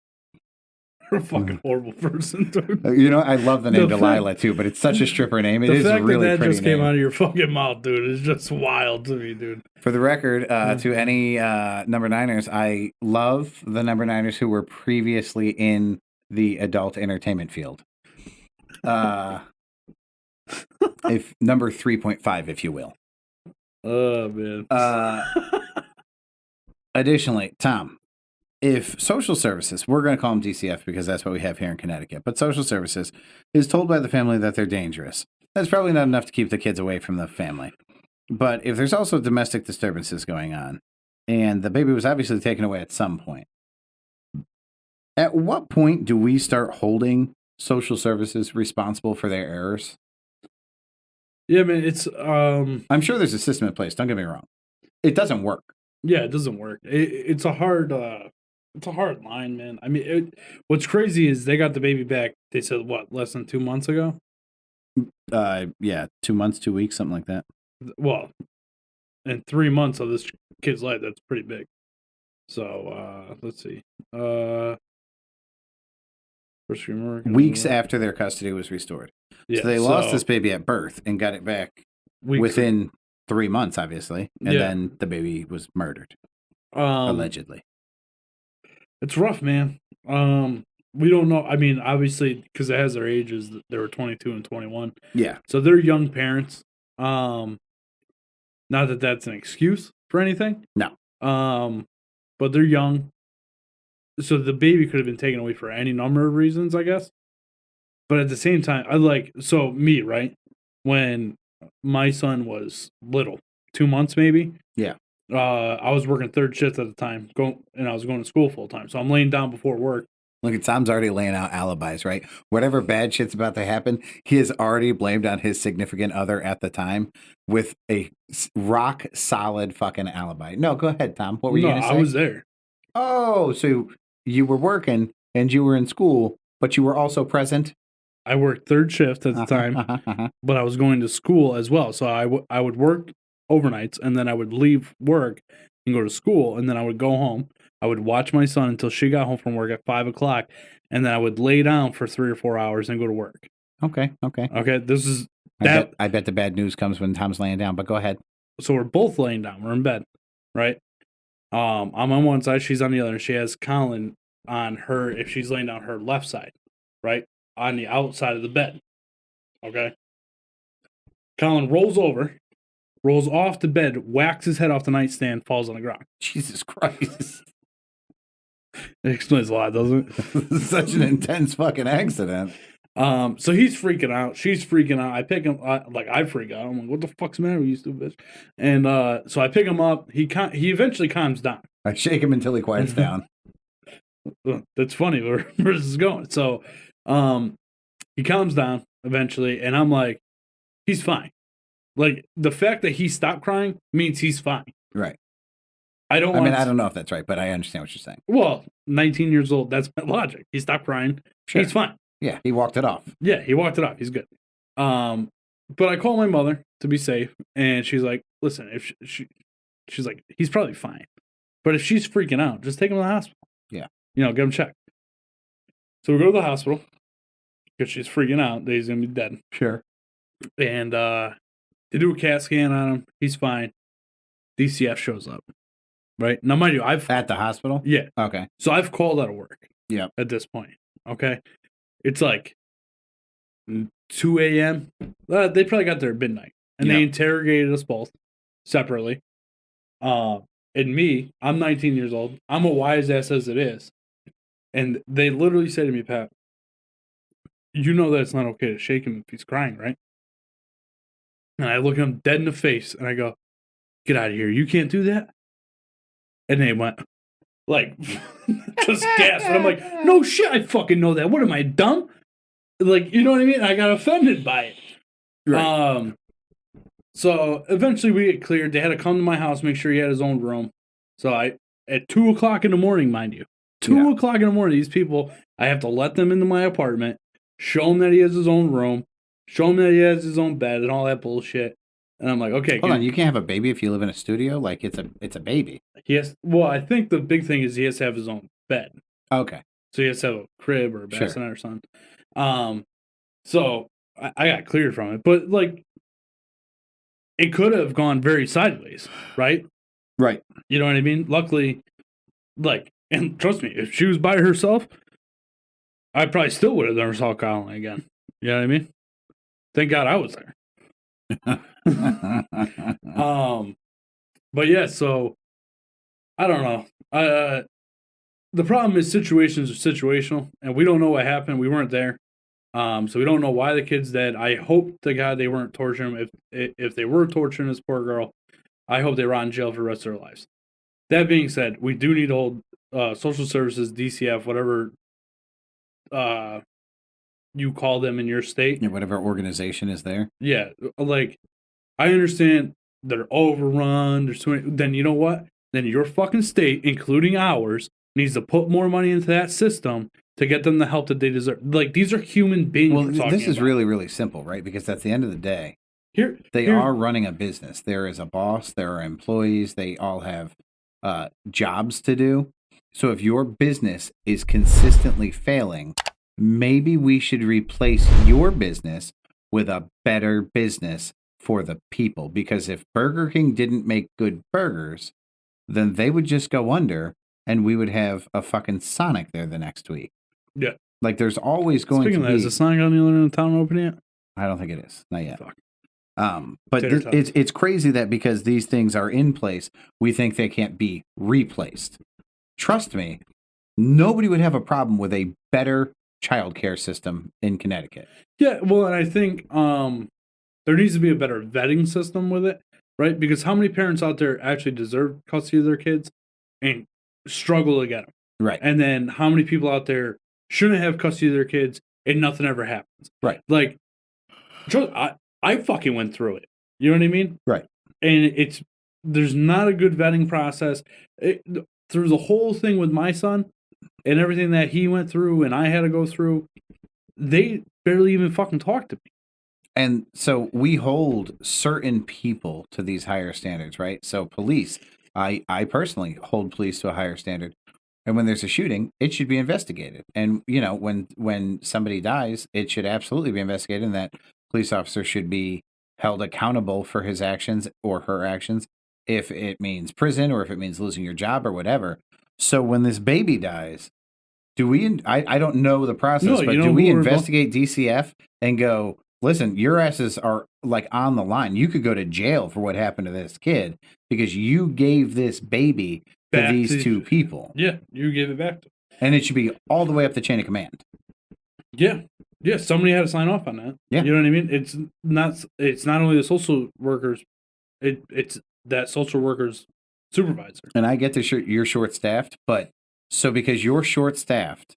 You're a fucking horrible person, dude. I love the name Delilah, too, but it's such a stripper name. It is a really that pretty just name. came out of your fucking mouth, dude, is just wild to me, dude. For the record, to any number niners, I love the number niners who were previously in the adult entertainment field. If number 3.5, if you will. Oh, man. Additionally, Tom, if social services, we're going to call them DCF because that's what we have here in Connecticut, but social services is told by the family that they're dangerous, that's probably not enough to keep the kids away from the family. But if there's also domestic disturbances going on, and the baby was obviously taken away at some point, at what point do we start holding social services responsible for their errors? Yeah, man, it's I'm sure there's a system in place. Don't get me wrong. It doesn't work. Yeah, it doesn't work. It's a hard line, man. I mean, what's crazy is they got the baby back. They said what, less than 2 months ago? Yeah, 2 months, 2 weeks, something like that. Well, in 3 months of this kid's life, that's pretty big. So let's see. Weeks after their custody was restored. Yeah, so they lost this baby at birth and got it back within 3 months, obviously. And then the baby was murdered, allegedly. It's rough, man. We don't know. I mean, obviously, because it has their ages. They were 22 and 21. Yeah. So they're young parents. Not that that's an excuse for anything. No. But they're young. so the baby could have been taken away for any number of reasons, I guess. But at the same time, me, right? When my son was little, 2 months maybe. Yeah. I was working third shift at the time, and I was going to school full time. So I'm laying down before work. Look at Tom's already laying out alibis, right? Whatever bad shit's about to happen, he has already blamed on his significant other at the time with a rock solid fucking alibi. No, go ahead, Tom. What were you going to say? I was there. Oh, so you were working and you were in school, but you were also present? I worked third shift at the time, but I was going to school as well. So I would work overnights, and then I would leave work and go to school, and then I would go home. I would watch my son until she got home from work at 5 o'clock, and then I would lay down for 3 or 4 hours and go to work. Okay. Okay, this is that. I bet the bad news comes when Tom's laying down, but go ahead. So we're both laying down. We're in bed, right? I'm on one side, she's on the other, and she has Colin on her, if she's laying down her left side, right? On the outside of the bed. Okay? Colin rolls over, rolls off the bed, whacks his head off the nightstand, falls on the ground. Jesus Christ. It explains a lot, doesn't it? Such an intense fucking accident. So he's freaking out. She's freaking out. I pick him I freak out. I'm like, what the fuck's the matter with you, stupid bitch? And so I pick him up. He eventually calms down. I shake him until he quiets down. That's funny where this is going. So he calms down eventually, and I'm like, he's fine. Like, the fact that he stopped crying means he's fine. Right. I don't know if that's right, but I understand what you're saying. Well, 19 years old, that's my logic. He stopped crying. Sure. He's fine. Yeah, he walked it off. Yeah, he walked it off. He's good. But I call my mother to be safe, and she's like, listen, if she's like, he's probably fine. But if she's freaking out, just take him to the hospital. Yeah. Get him checked. So we go to the hospital because she's freaking out that he's going to be dead. Sure. And they do a CAT scan on him. He's fine. DCF shows up. Right? Now, mind you, at the hospital? Yeah. Okay. So I've called out of work. Yeah. At this point. Okay. It's like 2 a.m. They probably got there at midnight. And they interrogated us both separately. And me, I'm 19 years old. I'm a wise ass as it is. And they literally say to me, Pat, you know that it's not okay to shake him if he's crying, right? And I look him dead in the face and I go, get out of here. You can't do that. And they went, like, just gasped. And I'm like, no shit, I fucking know that. What am I, dumb? Like, you know what I mean? I got offended by it. Right. So eventually we get cleared. They had to come to my house, make sure he had his own room. So at 2 o'clock in the morning, mind you, 2 o'clock in the morning, these people, I have to let them into my apartment, show him that he has his own room, show him that he has his own bed and all that bullshit. And I'm like, okay. Hold on, you can't have a baby if you live in a studio? Like, it's a baby. Well, I think the big thing is he has to have his own bed. Okay. So he has to have a crib or a bassinet or something. So I got cleared from it. But, like, it could have gone very sideways, right? Right. You know what I mean? Luckily, like, and trust me, if she was by herself, I probably still would have never saw Colin again. You know what I mean? Thank God I was there. But yeah, so I don't know. The problem is situations are situational, and we don't know what happened. We weren't there, so we don't know why the kid's dead. I hope to God they weren't torturing him. If they were torturing this poor girl, I hope they rot in jail for the rest of their lives. That being said, we do need to hold social services, DCF, whatever you call them in your state. Yeah, whatever organization is there. Yeah, like, I understand they're overrun. There's too many. Then you know what? Then your fucking state, including ours, needs to put more money into that system to get them the help that they deserve. Like, these are human beings. Well, this is really, really simple, right? Because at the end of the day, they are running a business. There is a boss. There are employees. They all have jobs to do. So if your business is consistently failing, maybe we should replace your business with a better business for the people. Because if Burger King didn't make good burgers, then they would just go under and we would have a fucking Sonic there the next week. Yeah. Like, there's always going to be... Speaking of that, is the Sonic on the other end of town open yet? I don't think it is. Not yet. Fuck. But it's crazy that because these things are in place, we think they can't be replaced. Trust me, nobody would have a problem with a better childcare system in Connecticut. Yeah, well, and I think there needs to be a better vetting system with it, right? Because how many parents out there actually deserve custody of their kids and struggle to get them? Right. And then how many people out there shouldn't have custody of their kids and nothing ever happens? Right. Like, I fucking went through it. You know what I mean? Right. And there's not a good vetting process. Through the whole thing with my son and everything that he went through and I had to go through, they barely even fucking talked to me. And so we hold certain people to these higher standards, right? So police, I personally hold police to a higher standard. And when there's a shooting, it should be investigated. And, you know, when somebody dies, it should absolutely be investigated, and that police officer should be held accountable for his actions or her actions, if it means prison or if it means losing your job or whatever. So when this baby dies, I don't know the process, but do we investigate DCF and go, listen, your asses are like on the line. You could go to jail for what happened to this kid because you gave this baby to these two people. Yeah, you gave it back to them. And it should be all the way up the chain of command. Yeah. Yeah, somebody had to sign off on that. Yeah. You know what I mean? It's not only the social workers, it's that social worker's supervisor. And I get that you're short-staffed, but so because you're short-staffed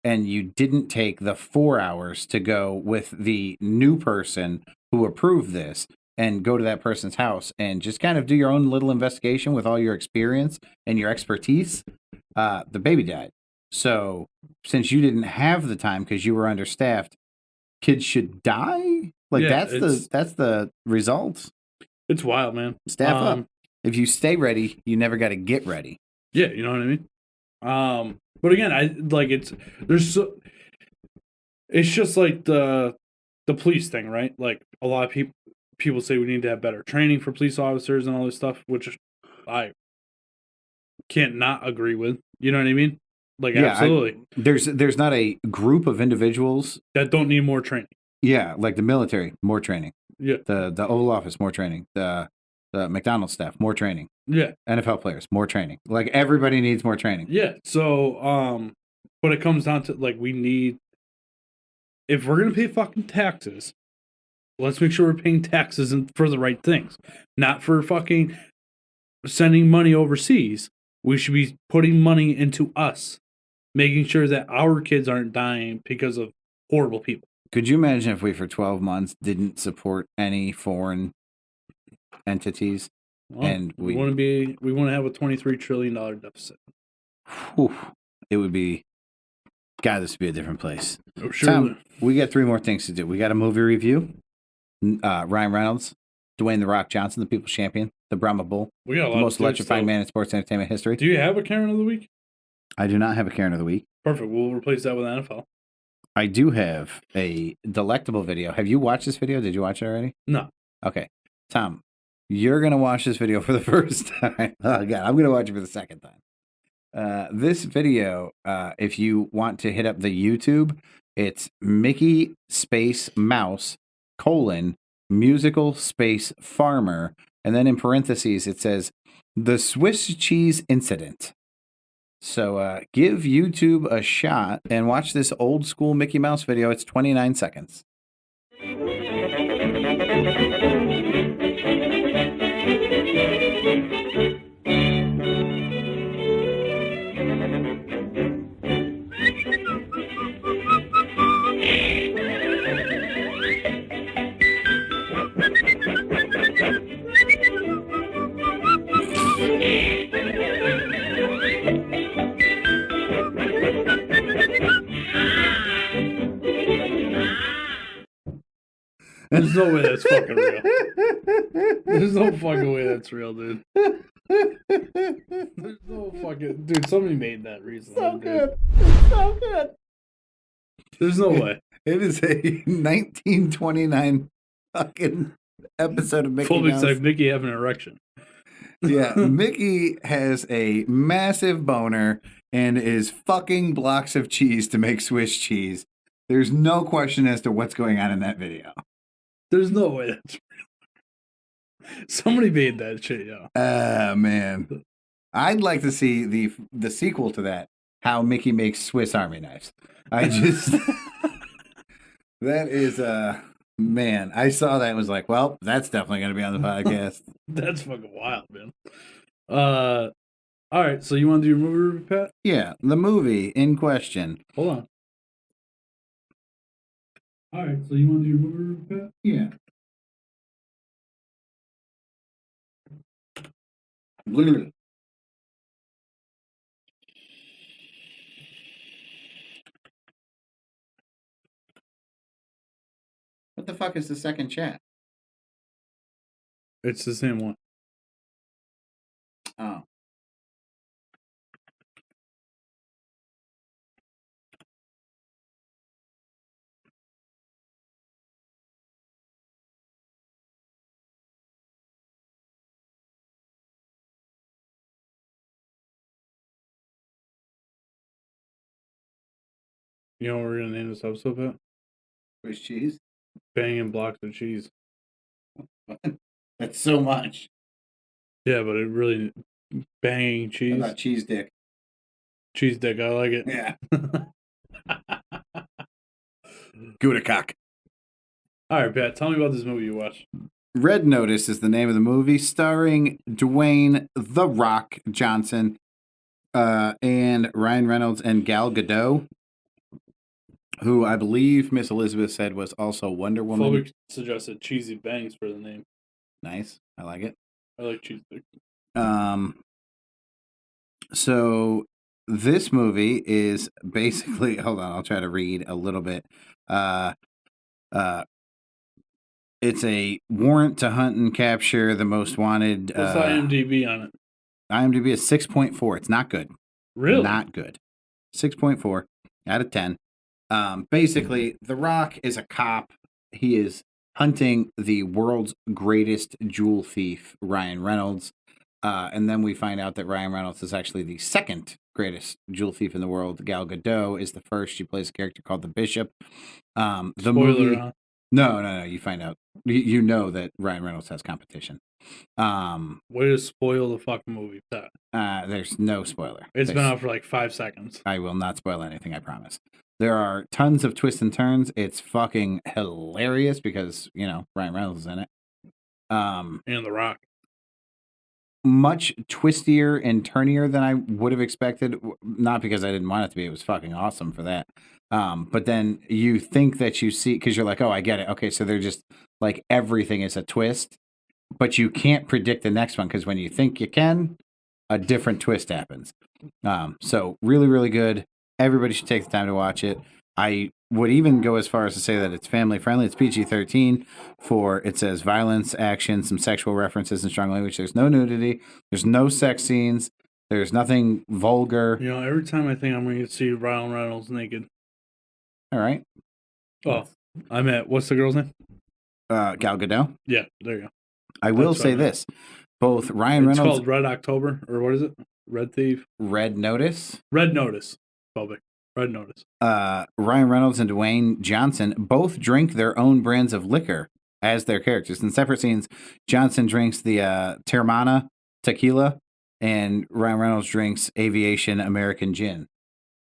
and you didn't take the 4 hours to go with the new person who approved this and go to that person's house and just kind of do your own little investigation with all your experience and your expertise, the baby died. So since you didn't have the time because you were understaffed, kids should die? Like, Yeah, that's the result? It's wild, man. Staff up. If you stay ready, you never got to get ready. Yeah, you know what I mean? But again, it's just like the police thing, right? Like, a lot of people say we need to have better training for police officers and all this stuff, which I can't not agree with. You know what I mean? Like, yeah, absolutely. There's not a group of individuals that don't need more training. Yeah, like the military, more training. Yeah. The Oval Office, more training. The McDonald's staff, more training. Yeah. NFL players, more training. Like, everybody needs more training. Yeah. So, but it comes down to, like, if we're going to pay fucking taxes, let's make sure we're paying taxes for the right things. Not for fucking sending money overseas. We should be putting money into us, making sure that our kids aren't dying because of horrible people. Could you imagine if we, for 12 months, didn't support any foreign entities? Well, and we want to have a $23 trillion deficit. Whew, it would be, God, this would be a different place. Oh, sure. Tom, we got 3 more things to do. We got a movie review. Ryan Reynolds, Dwayne "The Rock" Johnson, the People's Champion, the Brahma Bull, we got the most electrifying man in sports entertainment history. Do you have a Karen of the Week? I do not have a Karen of the Week. Perfect. We'll replace that with NFL. I do have a delectable video. Have you watched this video? Did you watch it already? No. Okay. Tom, you're going to watch this video for the first time. Oh, God, I'm going to watch it for the second time. This video, if you want to hit up the YouTube, it's Mickey space mouse musical space farmer. And then in parentheses, it says the Swiss cheese incident. So give YouTube a shot and watch this old school Mickey Mouse video. It's 29 seconds. There's no way that's fucking real. There's no fucking way that's real, dude. There's no fucking... Dude, somebody made that recently. So good. Dude. So good. There's no way. It is a 1929 fucking episode of Mickey Fully Mouse. like Mickey having an erection. Yeah, Mickey has a massive boner and is fucking blocks of cheese to make Swiss cheese. There's no question as to what's going on in that video. There's no way that's real. Somebody made that shit, yo. Man. I'd like to see the sequel to that. how Mickey makes Swiss Army knives. I just that is man. I saw that and was like, well, that's definitely going to be on the podcast. That's fucking wild, man. All right, so you want to do your movie review, Pat? Yeah, the movie in question. Hold on. All right, so you want to do your movie review, Pat? Yeah. Literally. What the fuck is the second chat? It's the same one. Oh. You know what we're gonna name this episode, Pat? Swiss cheese? Banging blocks of cheese. That's so much. Yeah, but it really banging How cheese. about cheese dick? Cheese dick, I like it. Yeah. Gouda cock. All right, Pat, tell me about this movie you watched. Red Notice is the name of the movie, starring Dwayne "The Rock" Johnson and Ryan Reynolds and Gal Gadot, who I believe Miss Elizabeth said was also Wonder Woman. Phobic suggested Cheesy Bangs for the name. Nice. I like it. I like cheese dick. So this movie is basically, hold on, I'll try to read a little bit. It's a warrant to hunt and capture the most wanted. What's IMDb on it? IMDb is 6.4. It's not good. Really? Not good. 6.4 out of 10. Basically, The Rock is a cop. He is hunting the world's greatest jewel thief, Ryan Reynolds. And then we find out that Ryan Reynolds is actually the second greatest jewel thief in the world. Gal Gadot is the first. She plays a character called the Bishop. The Spoiler, movie. huh? No. You find out. You know that Ryan Reynolds has competition. Way to spoil the fucking movie, Pat. There's no spoiler. It's been There's- out for like 5 seconds. I will not spoil anything, I promise. There are tons of twists and turns. It's fucking hilarious because, Ryan Reynolds is in it. And The Rock. Much twistier and turnier than I would have expected. Not because I didn't want it to be. It was fucking awesome for that. But then you think that you see, because you're like, oh, I get it. Okay, so they're just like everything is a twist, but you can't predict the next one because when you think you can, a different twist happens. So really, really good. Everybody should take the time to watch it. I would even go as far as to say that it's family friendly. It's PG-13 it says violence, action, some sexual references, and strong language. There's no nudity. There's no sex scenes. There's nothing vulgar. Every time I think I'm going to see Ryan Reynolds naked. All right. Oh, I'm at, what's the girl's name? Gal Gadot. Yeah, there you go. I will That's say what I meant. this. Both Ryan It's Reynolds... called Red October, or what is it? Red Thief? Red Notice. Red Notice. Phobic. Red Notice. Ryan Reynolds and Dwayne Johnson both drink their own brands of liquor as their characters. In separate scenes, Johnson drinks the Teremana tequila, and Ryan Reynolds drinks Aviation American Gin,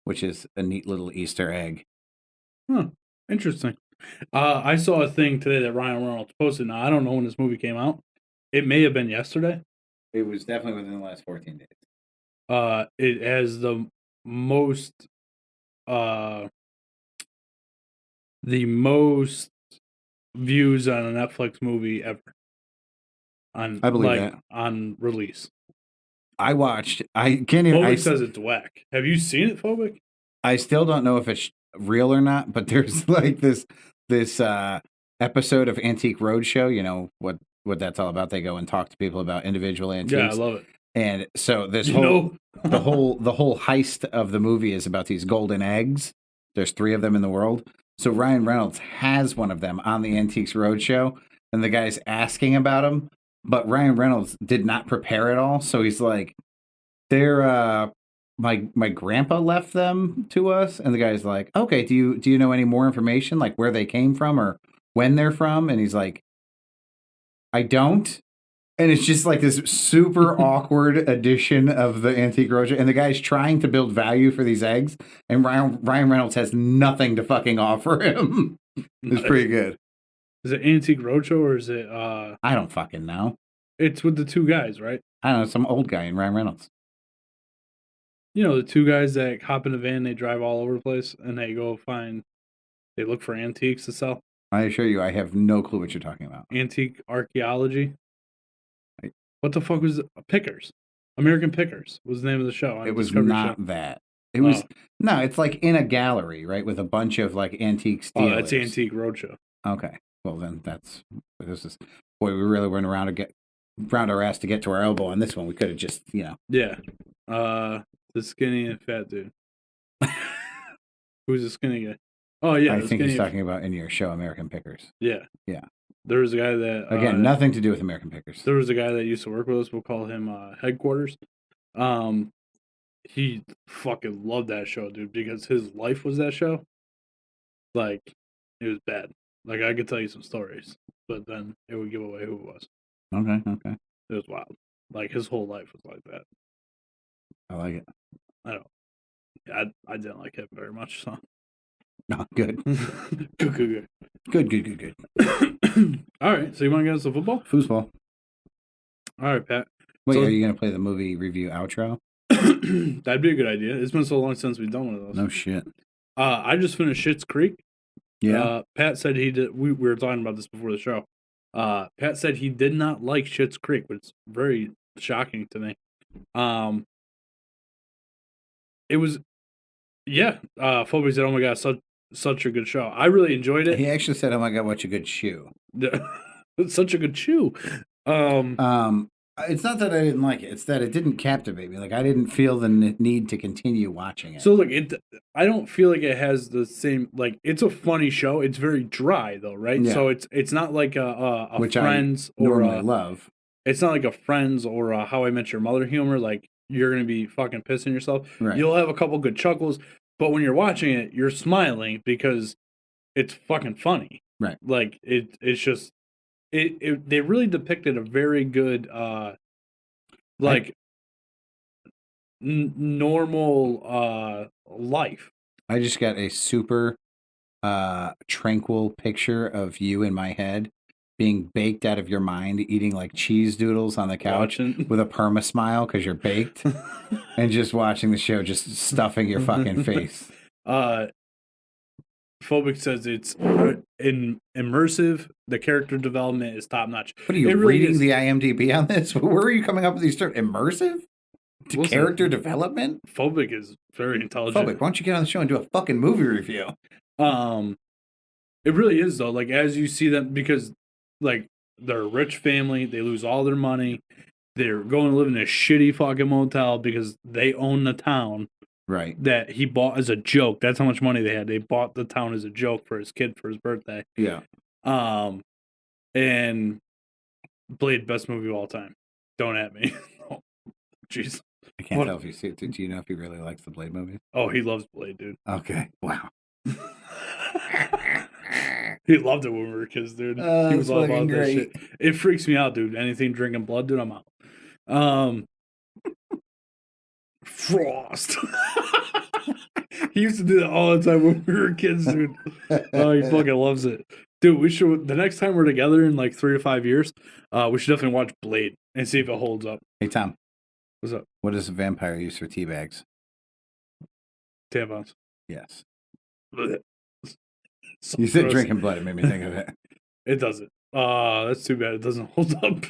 which is a neat little Easter egg. Huh. Interesting. I saw a thing today that Ryan Reynolds posted. Now, I don't know when this movie came out. It may have been yesterday. It was definitely within the last 14 days. It has the most views on a Netflix movie ever. I believe that. On release. I can't even... Phobic says it's whack. Have you seen it, Phobic? I still don't know if it's real or not, but there's like this episode of Antique Roadshow, what that's all about. They go and talk to people about individual antiques. Yeah, I love it. And so this You whole know? the whole heist of the movie is about these golden eggs. There's 3 of them in the world. So Ryan Reynolds has one of them on the Antiques Roadshow, and the guy's asking about them, but Ryan Reynolds did not prepare at all. So he's like, "They're my grandpa left them to us," and the guy's like, "Okay, do you know any more information, like where they came from or when they're from?" And he's like, "I don't." And it's just like this super awkward edition of the Antique Roadshow. And the guy's trying to build value for these eggs. And Ryan Reynolds has nothing to fucking offer him. It's pretty good. Is it Antique Roadshow or is it I don't fucking know. it's with the two guys, right? I don't know, some old guy in Ryan Reynolds. You know, the two guys that hop in a van, they drive all over the place and they look for antiques to sell. I assure you, I have no clue what you're talking about. Antique archaeology. What the fuck was it? Pickers? American Pickers was the name of the show. On It was Discovery not Channel. that. It was no. It's like in a gallery, right, with a bunch of like antique Oh, steelers. that's Antique Roadshow. Okay, well then that's this is. Boy, we really went around our ass to get to our elbow on this one. We could have just, Yeah. The skinny and fat dude. Who's the skinny guy? Oh yeah, I the think skinny. he's talking about in your show, American Pickers. Yeah. Yeah. There was a guy that Again, nothing to do with American Pickers. There was a guy that used to work with us. We'll call him Headquarters. He fucking loved that show, dude, because his life was that show. Like, it was bad. Like, I could tell you some stories, but then it would give away who it was. Okay. It was wild. Like, his whole life was like that. I like it. I don't. Yeah, I didn't like it very much. So No, good. good. Good. All right. So you want to get us to football? Foosball. All right, Pat. Wait, So- are you going to play the movie review outro? That'd be a good idea. It's been so long since we've done one of those. No shit. I just finished Schitt's Creek. Yeah. Pat said he did. We were talking about this before the show. Pat said he did not like Schitt's Creek, which is very shocking to me. It was, yeah. Phoebe said, "Oh my god, such a good show." I really enjoyed it. He actually said, "Oh my god, what a good shoe." Such a good shoe. It's not that I didn't like it; it's that it didn't captivate me. Like I didn't feel the need to continue watching it. So look, I don't feel like it has the same. Like, it's a funny show. It's very dry though, right? Yeah. So it's not like a Which Friends I or normally love. it's not like a Friends or a How I Met Your Mother humor. Like, you're gonna be fucking pissing yourself. Right. You'll have a couple good chuckles, but when you're watching it, you're smiling because it's fucking funny. Right. Like it's just they really depicted a very good normal life. I just got a super tranquil picture of you in my head being baked out of your mind, eating like cheese doodles on the couch Watching. with a perma smile because you're baked, and just watching the show, just stuffing your fucking face. Phobic says it's immersive. The character development is top notch. What are you It really reading is. the IMDb on this? Where are you coming up with these terms? Immersive? Listen, Character development? Phobic is very intelligent. Phobic, why don't you get on the show and do a fucking movie review? It really is though. Like, as you see them, because like they're a rich family, they lose all their money. They're going to live in a shitty fucking motel because they own the town Right. that he bought as a joke. That's how much money they had. They bought the town as a joke for his kid for his birthday. Yeah. And Blade, best movie of all time. Don't at me. Oh, jeez. I can't What- tell if you see it. Do you know if he really likes the Blade movies? Oh, he loves Blade, dude. Okay. Wow. He loved it when we were kids, dude. He was that's all about fucking that great. shit. It freaks me out, dude. Anything drinking blood, dude, I'm out. Frost. He used to do that all the time when we were kids, dude. Oh, he fucking loves it. Dude, we should, the next time we're together in like 3 to 5 years, we should definitely watch Blade and see if it holds up. Hey, Tom, What's up? what does a vampire use for tea bags? Tampons. Yes. So You said gross. drinking blood. It made me think of it. It doesn't. That's too bad. It doesn't hold up.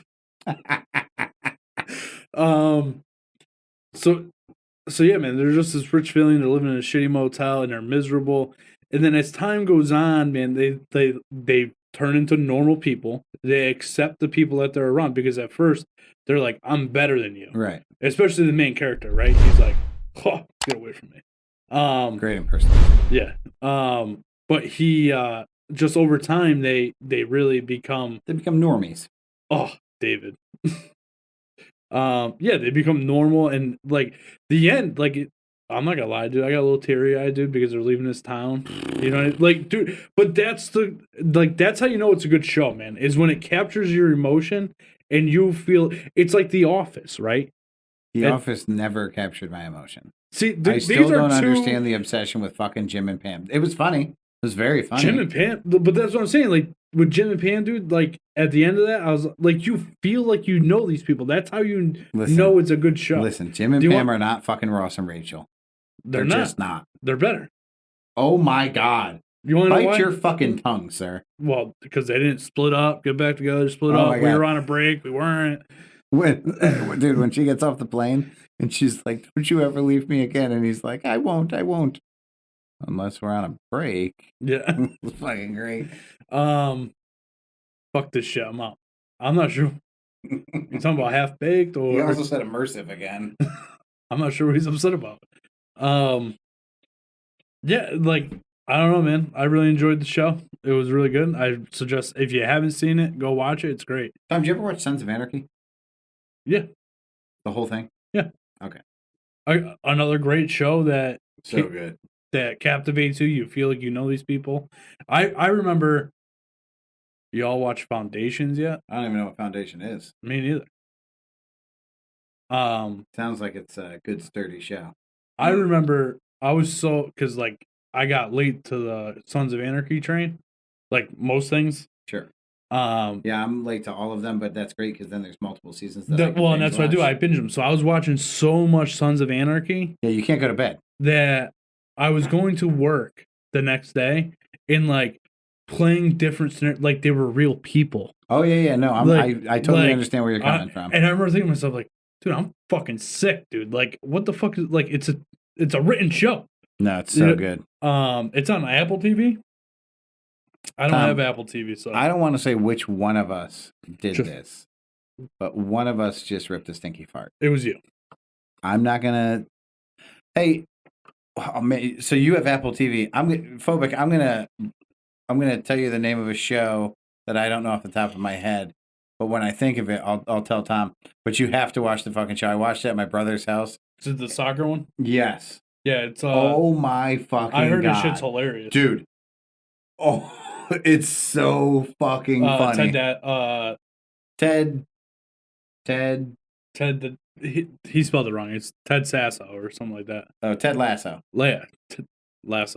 So yeah, man, they're just this rich feeling. They're living in a shitty motel and they're miserable. And then as time goes on, man, they turn into normal people. They accept the people that they're around because at first they're like, "I'm better than you," Right. especially the main character, right? He's like, "Oh, get away from me." Great impersonation. Yeah. But he just over time they really become They become normies. David. Yeah, they become normal and like the end, like I'm not gonna lie, dude. I got a little teary eyed, dude, because they're leaving this town. You know, like, dude. But that's how you know it's a good show, man. Is when it captures your emotion and you feel it's like The Office, right? The And- Office never captured my emotion. See, I these still are don't two, understand the obsession with fucking Jim and Pam. It was funny. It was very funny. Jim and Pam, but that's what I'm saying. Like with Jim and Pam, dude. Like at the end of that, I was like, you feel like you know these people. That's how you Listen, know it's a good show. Listen, Jim and Do you Pam want- are not fucking Ross and Rachel. They're not. just not. They're better. Oh my god. You want to know Bite why? your fucking tongue, sir. Well, because they didn't split up, get back together, split Oh up. my We God. were on a break. We weren't. Dude, when she gets off the plane and she's like, "Don't you ever leave me again?" And he's like, I won't. Unless we're on a break. Yeah. It's fucking great. Fuck this shit. I'm out. I'm not sure. You talking about Half Baked He or also said immersive again. I'm not sure what he's upset about. Yeah, like I don't know, man. I really enjoyed the show. It was really good. I suggest if you haven't seen it, go watch it. It's great. Tom, did you ever watch Sons of Anarchy? Yeah. The whole thing? Another great show that So good. that captivates you. You feel like you know these people. I remember. Y'all watch Foundations yet? I don't even know what Foundation is. Me neither. Sounds like it's a good, sturdy show. I remember I was so because like I got late to the Sons of Anarchy train, like most things. Sure. Yeah, I'm late to all of them, but that's great because then there's multiple seasons. That I can well, and binge that's what I do. watch. I binge them. So I was watching so much Sons of Anarchy Yeah, you can't go to bed. that I was going to work the next day and like playing different scenarios, like they were real people. Oh yeah. No, I totally understand where you're coming from. And I remember thinking to myself, like, dude, I'm fucking sick, dude. Like, what the fuck is like? It's a written show. No, it's so Yeah. good. It's on Apple TV. I don't Tom, have Apple TV, so I don't want to say which one of us did Sure. this, but one of us just ripped a stinky fart. it was you. I'm not gonna. Hey, so you have Apple TV. Phobic. I'm gonna tell you the name of a show that I don't know off the top of my head, but when I think of it, I'll tell Tom. But you have to watch the fucking show. I watched it at my brother's house. Is it the soccer one? Yes. Yeah, it's Oh my fucking I heard god, this shit's hilarious, dude. Oh, it's so fucking funny. Ted. Ted. He spelled it wrong. It's Ted Sasso or something like that. Oh, Ted Lasso. Lasso.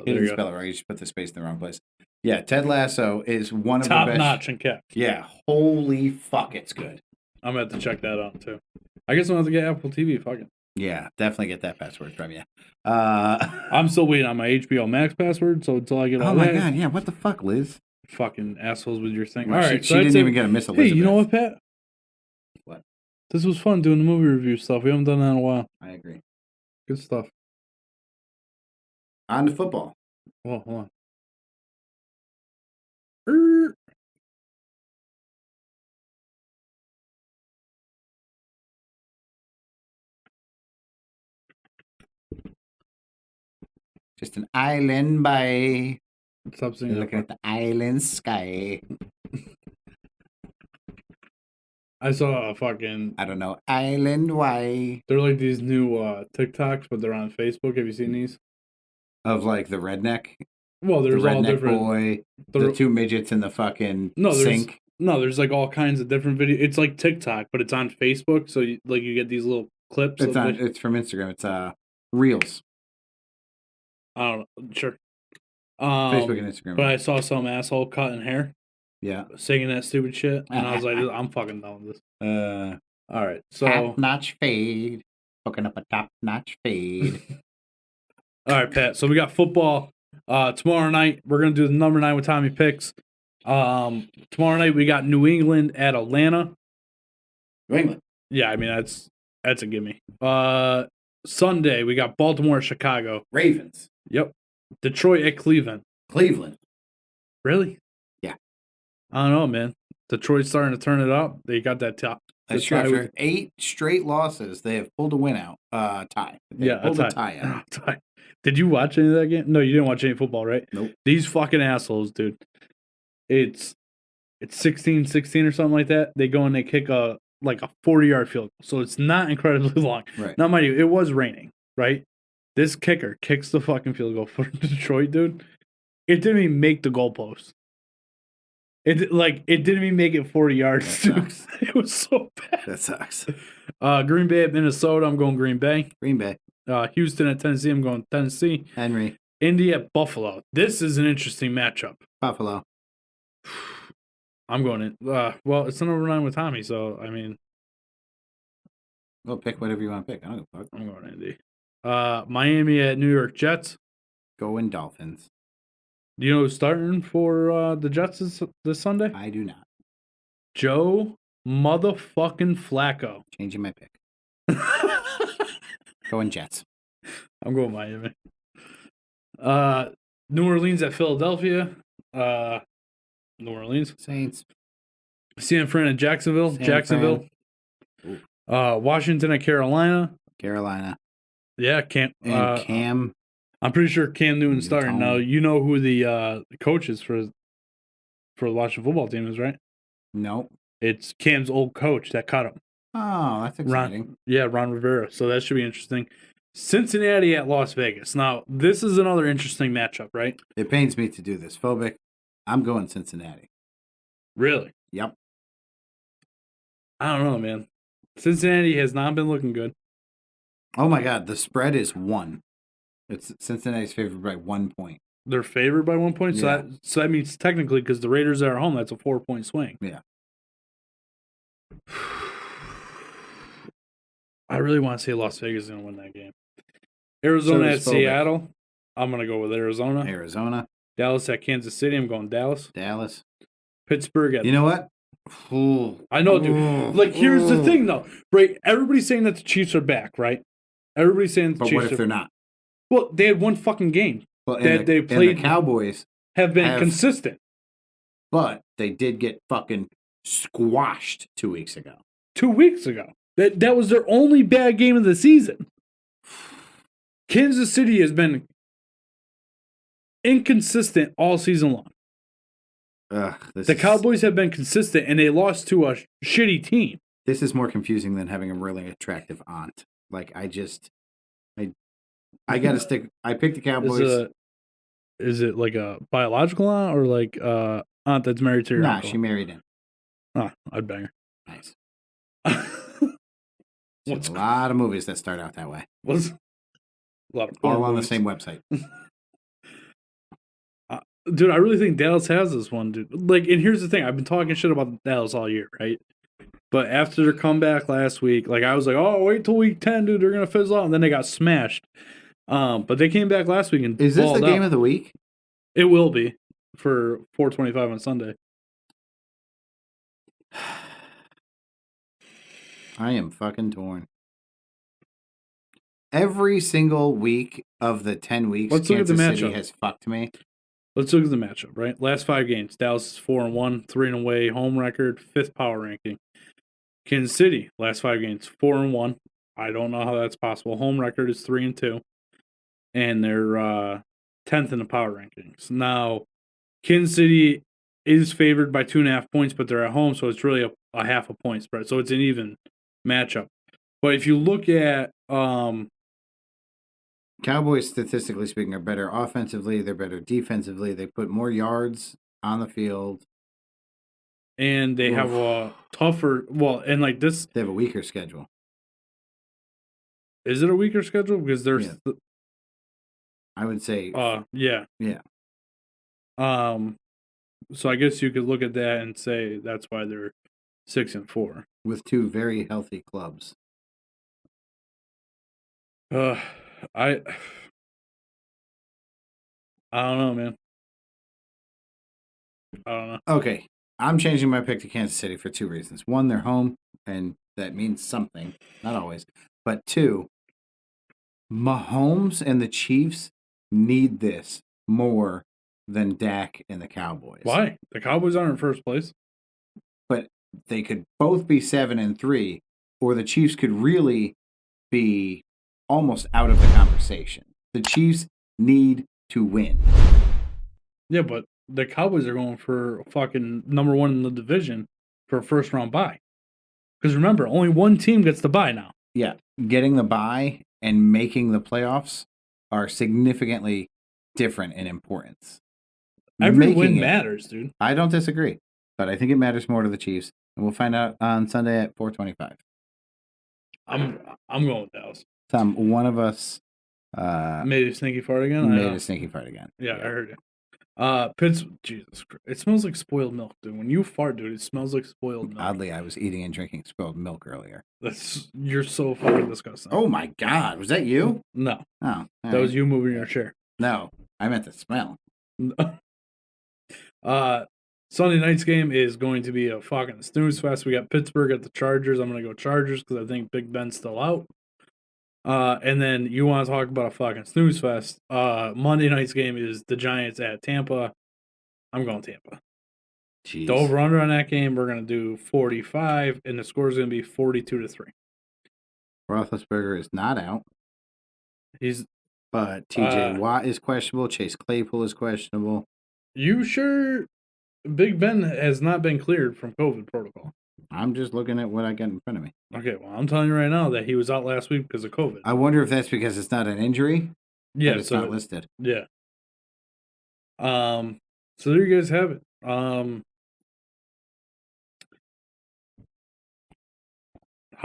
He There didn't you go. spell it right. You just put the space in the wrong place. Yeah, Ted Lasso is one of Top the best. notch and kept. Yeah, holy fuck, it's good. I'm gonna have to check that out too. I guess I'm gonna have to get Apple TV. Fuck it. Yeah, definitely get that password from you. I'm still waiting on my HBO Max password, so until I get all Oh my that, god, yeah, what the fuck, Liz? fucking assholes with your thing. Well, all she, right, she so that's didn't it. even get a Miss Hey, Elizabeth. you know what, Pat? What? This was fun doing the movie review stuff. We haven't done that in a while. I agree. Good stuff. On to football. Oh, hold on. Just an island by Stop singing. that looking part. at the island sky. I saw a fucking. I don't know, island why They're like these new TikToks, but they're on Facebook. Have you seen these? of like the redneck, Well, the there's all redneck different. boy, the- the two midgets in the fucking No, there's- sink. No, there's like all kinds of different videos. It's like TikTok, but it's on Facebook. So you get these little clips. It's of on. It's from Instagram. It's Reels, I don't know. Sure. Facebook and Instagram. But I saw some asshole cutting hair, Yeah. singing that stupid shit, and I was like, I'm fucking done with this. All right, so all Top notch fade. Hooking up a top notch fade. right, Pat. So we got football tomorrow night. We're gonna do the number 9 with Tommy picks. Tomorrow night we got New England at Atlanta. New England. Yeah, I mean that's a gimme. Sunday we got Baltimore at Chicago. Ravens. Yep. Detroit at Cleveland. Cleveland. Really? Yeah. I don't know, man. Detroit's starting to turn it up. They got that top. That's true. After 8 straight losses, they have pulled a win out. Tie. They Yeah, pulled a a tie. tie out. Tie. Did you watch any of that game? No, you didn't watch any football, right? Nope. These fucking assholes, dude. It's 16-16 or something like that. They go and they kick a 40-yard field goal. So it's not incredibly long. Right. Now, mind you, it was raining, right? This kicker kicks the fucking field goal for Detroit, dude. It didn't even make the goalpost. It didn't even make it 40 yards. That Dude. sucks. It was so bad. That sucks. Green Bay at Minnesota. I'm going Green Bay. Green Bay. Houston at Tennessee. I'm going Tennessee. Henry. Indy at Buffalo. This is an interesting matchup. Buffalo. I'm going in. Well, it's an over 9 with Tommy, so I mean, Well, pick whatever you want to pick. I don't give a fuck. I'm going Indy. Miami at New York Jets. Going Dolphins. Do you know who's starting for the Jets this Sunday? I do not. Joe motherfucking Flacco. Changing my pick. Going Jets. I'm going Miami. New Orleans at Philadelphia. New Orleans. Saints. San Fran at Jacksonville. San Jacksonville. Washington at Carolina. Carolina. Yeah, Cam. And Cam. I'm pretty sure Cam Newton's starting. Now, you know who the coach is for the Washington football team is, right? Nope. It's Cam's old coach that cut him. Oh, that's exciting. Ron Rivera. So that should be interesting. Cincinnati at Las Vegas. Now, this is another interesting matchup, right? It pains me to do this. Phobic. I'm going Cincinnati. Really? Yep. I don't know, man. Cincinnati has not been looking good. Oh my God. The spread is 1. It's Cincinnati's favored by 1 point. They're favored by 1 point. Yeah. So that means technically, because the Raiders are at home, that's a 4-point swing. Yeah. I really want to say Las Vegas is going to win that game. Arizona at Seattle. I'm going to go with Arizona. Arizona. Dallas at Kansas City. I'm going Dallas. Dallas. Pittsburgh at... You know what? Ooh. I know, dude. Like, here's the thing, though. Right? Everybody's saying that the Chiefs are back, right? Everybody's saying the But Chiefs what if they're not? Well, they had one fucking game. Well, That they played- and the Cowboys, Have been consistent. but they did get fucking squashed 2 weeks ago. 2 weeks ago. That was their only bad game of the season. Kansas City has been inconsistent all season long. The Cowboys have been consistent, and they lost to a shitty team. This is more confusing than having a really attractive aunt. Like, I got to stick. I picked the Cowboys. Is it like a biological aunt or like aunt that's married to your Nah, uncle? she married him. Oh, I'd bang her. Nice. What's A lot of movies that start out that way. Was a lot of All on the movies. same website. Dude, I really think Dallas has this one, dude. Like, and here's the thing: I've been talking shit about Dallas all year, right? But after their comeback last week, like I was like, oh, wait till week 10, dude, they're gonna fizzle out, and then they got smashed. But they came back last week and Is this the balled game out. of the week? It will be for 4:25 on Sunday. I am fucking torn. Every single week of the 10 weeks, Let's look at the Kansas City matchup. has fucked me. Let's look at the matchup, right? Last 5 games, Dallas is 4-1, 3-away, home record, 5th power ranking. Kansas City, last 5 games, 4-1. I don't know how that's possible. Home record is 3-2, and they're 10th in the power rankings. Now, Kansas City is favored by 2.5 points, but they're at home, so it's really a half a point spread. So it's an even matchup. But if you look at Cowboys, statistically speaking, are better offensively. They're better defensively. They put more yards on the field. and they have a tougher, and like this, They have a weaker schedule. is it a weaker schedule? Because there's, Yeah. I would say, yeah. yeah. So I guess you could look at that and say that's why they're 6-4. With 2 very healthy clubs. I don't know, man. I don't know. Okay, I'm changing my pick to Kansas City for 2 reasons. 1, they're home, and that means something. Not always. But 2, Mahomes and the Chiefs need this more than Dak and the Cowboys. Why? The Cowboys aren't in first place. But they could both be 7-3, or the Chiefs could really be almost out of the conversation. The Chiefs need to win. Yeah, but the Cowboys are going for fucking number 1 in the division for a first round bye. Because remember, only one team gets the bye now. Yeah, getting the bye and making the playoffs are significantly different in importance. Every Making win it- matters, dude. I don't disagree. but I think it matters more to the Chiefs. And we'll find out on Sunday at 4:25. I'm going with Dallas. Tom, one of us Made a sneaky fart again. made a sneaky fart again. Yeah, I heard it. Jesus Christ. It smells like spoiled milk, dude. When you fart, dude, it smells like spoiled milk. Oddly, I was eating and drinking spoiled milk earlier. You're so fucking disgusting. Oh my God, was that you? No, Oh, that was you moving your chair. No, I meant the smell. Sunday night's game is going to be a fucking snooze fest. We got Pittsburgh at the Chargers. I'm gonna go Chargers because I think Big Ben's still out. And then you want to talk about a fucking snooze fest. Monday night's game is the Giants at Tampa. I'm going Tampa. Jeez. The over-under on that game, we're going to do 45, and the score is going to be 42-3. Roethlisberger is not out, He's but TJ Watt is questionable. Chase Claypool is questionable. You sure Big Ben has not been cleared from COVID protocol? I'm just looking at what I got in front of me. Okay, well, I'm telling you right now that he was out last week because of COVID. I wonder if that's because it's not an injury. Yeah, but it's not listed. Yeah. So there you guys have it. How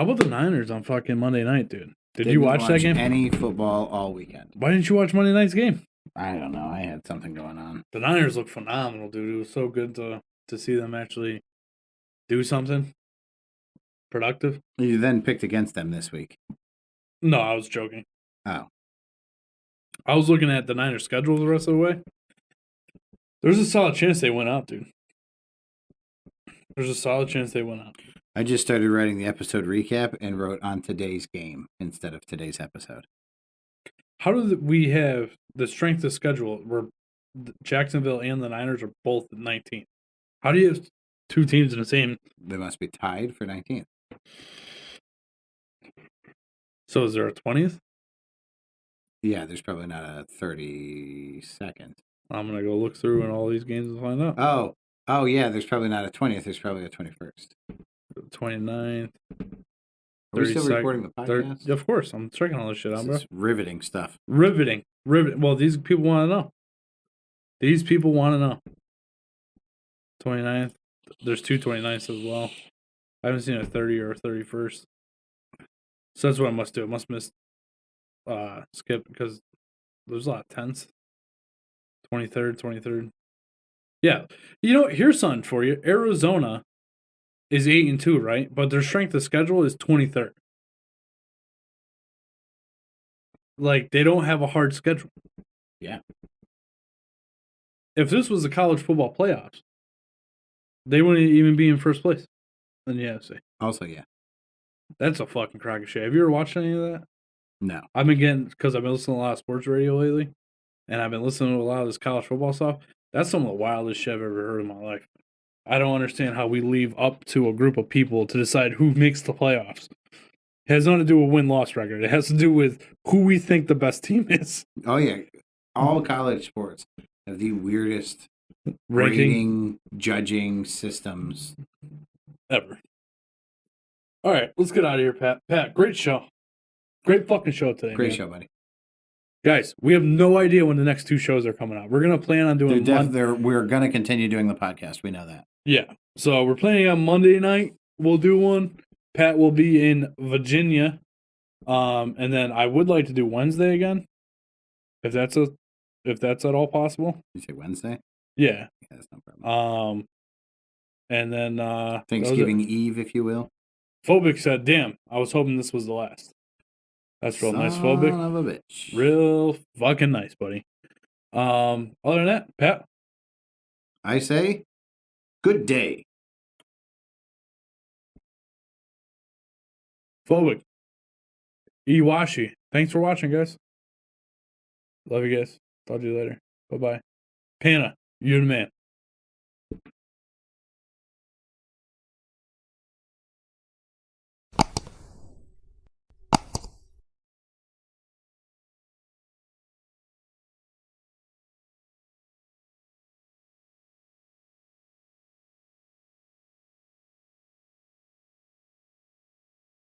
about the Niners on fucking Monday night, dude? Did you watch that game? Any football all weekend? Why didn't you watch Monday night's game? I don't know. I had something going on. The Niners look phenomenal, dude. It was so good to see them actually do something productive. You then picked against them this week. No, I was joking. Oh. I was looking at the Niners' schedule the rest of the way. There's a solid chance they went out, dude. There's a solid chance they went out. I just started writing the episode recap and wrote on today's game instead of today's episode. How do we have the strength of schedule where Jacksonville and the Niners are both at 19? How do you have two teams in the same? They must be tied for 19th. So is there a 20th? Yeah, there's probably not a 32nd. I'm going to go look through in all these games and find out. Oh, yeah, there's probably not a 20th. There's probably a 21st. 29th. Are we still recording the podcast? Of course. I'm checking all this shit out, bro. This is riveting stuff. Riveting. Well, these people want to know. These people want to know. 29th. There's two 29ths as well. I haven't seen a 30 or a 31st. So that's what I must do. I must miss skip because there's a lot of 10s. 23rd. Yeah. You know, here's something for you. Arizona is 8-2, right? But their strength of schedule is 23rd. Like, they don't have a hard schedule. Yeah. If this was the college football playoffs, they wouldn't even be in first place in the NFC. Also, yeah. That's a fucking crock of shit. Have you ever watched any of that? No. I've been getting, because I've been listening to a lot of sports radio lately, and I've been listening to a lot of this college football stuff. That's some of the wildest shit I've ever heard in my life. I don't understand how we leave up to a group of people to decide who makes the playoffs. It has nothing to do with win-loss record. It has to do with who we think the best team is. Oh, yeah. All college sports have the weirdest Ranking rating, judging systems ever. All right, let's get out of here, Pat. Pat, great show. Great fucking show today. Great man. show, buddy. Guys, we have no idea when the next two shows are coming out. We're going to plan on doing We're going to continue doing the podcast. We know that. Yeah. So we're planning on Monday night. We'll do one. Pat will be in Virginia. And then I would like to do Wednesday again. If that's at all possible. You say Wednesday? Yeah. That's no problem. And then Thanksgiving Eve, if you will. Phobic said, "Damn, I was hoping this was the last." That's real nice, Phobic. Son of a bitch. Real fucking nice, buddy. Other than that, Pat. I say, good day. Phobic. Iwashi. Thanks for watching, guys. Love you guys. Talk to you later. Bye-bye. Panna, you're the man.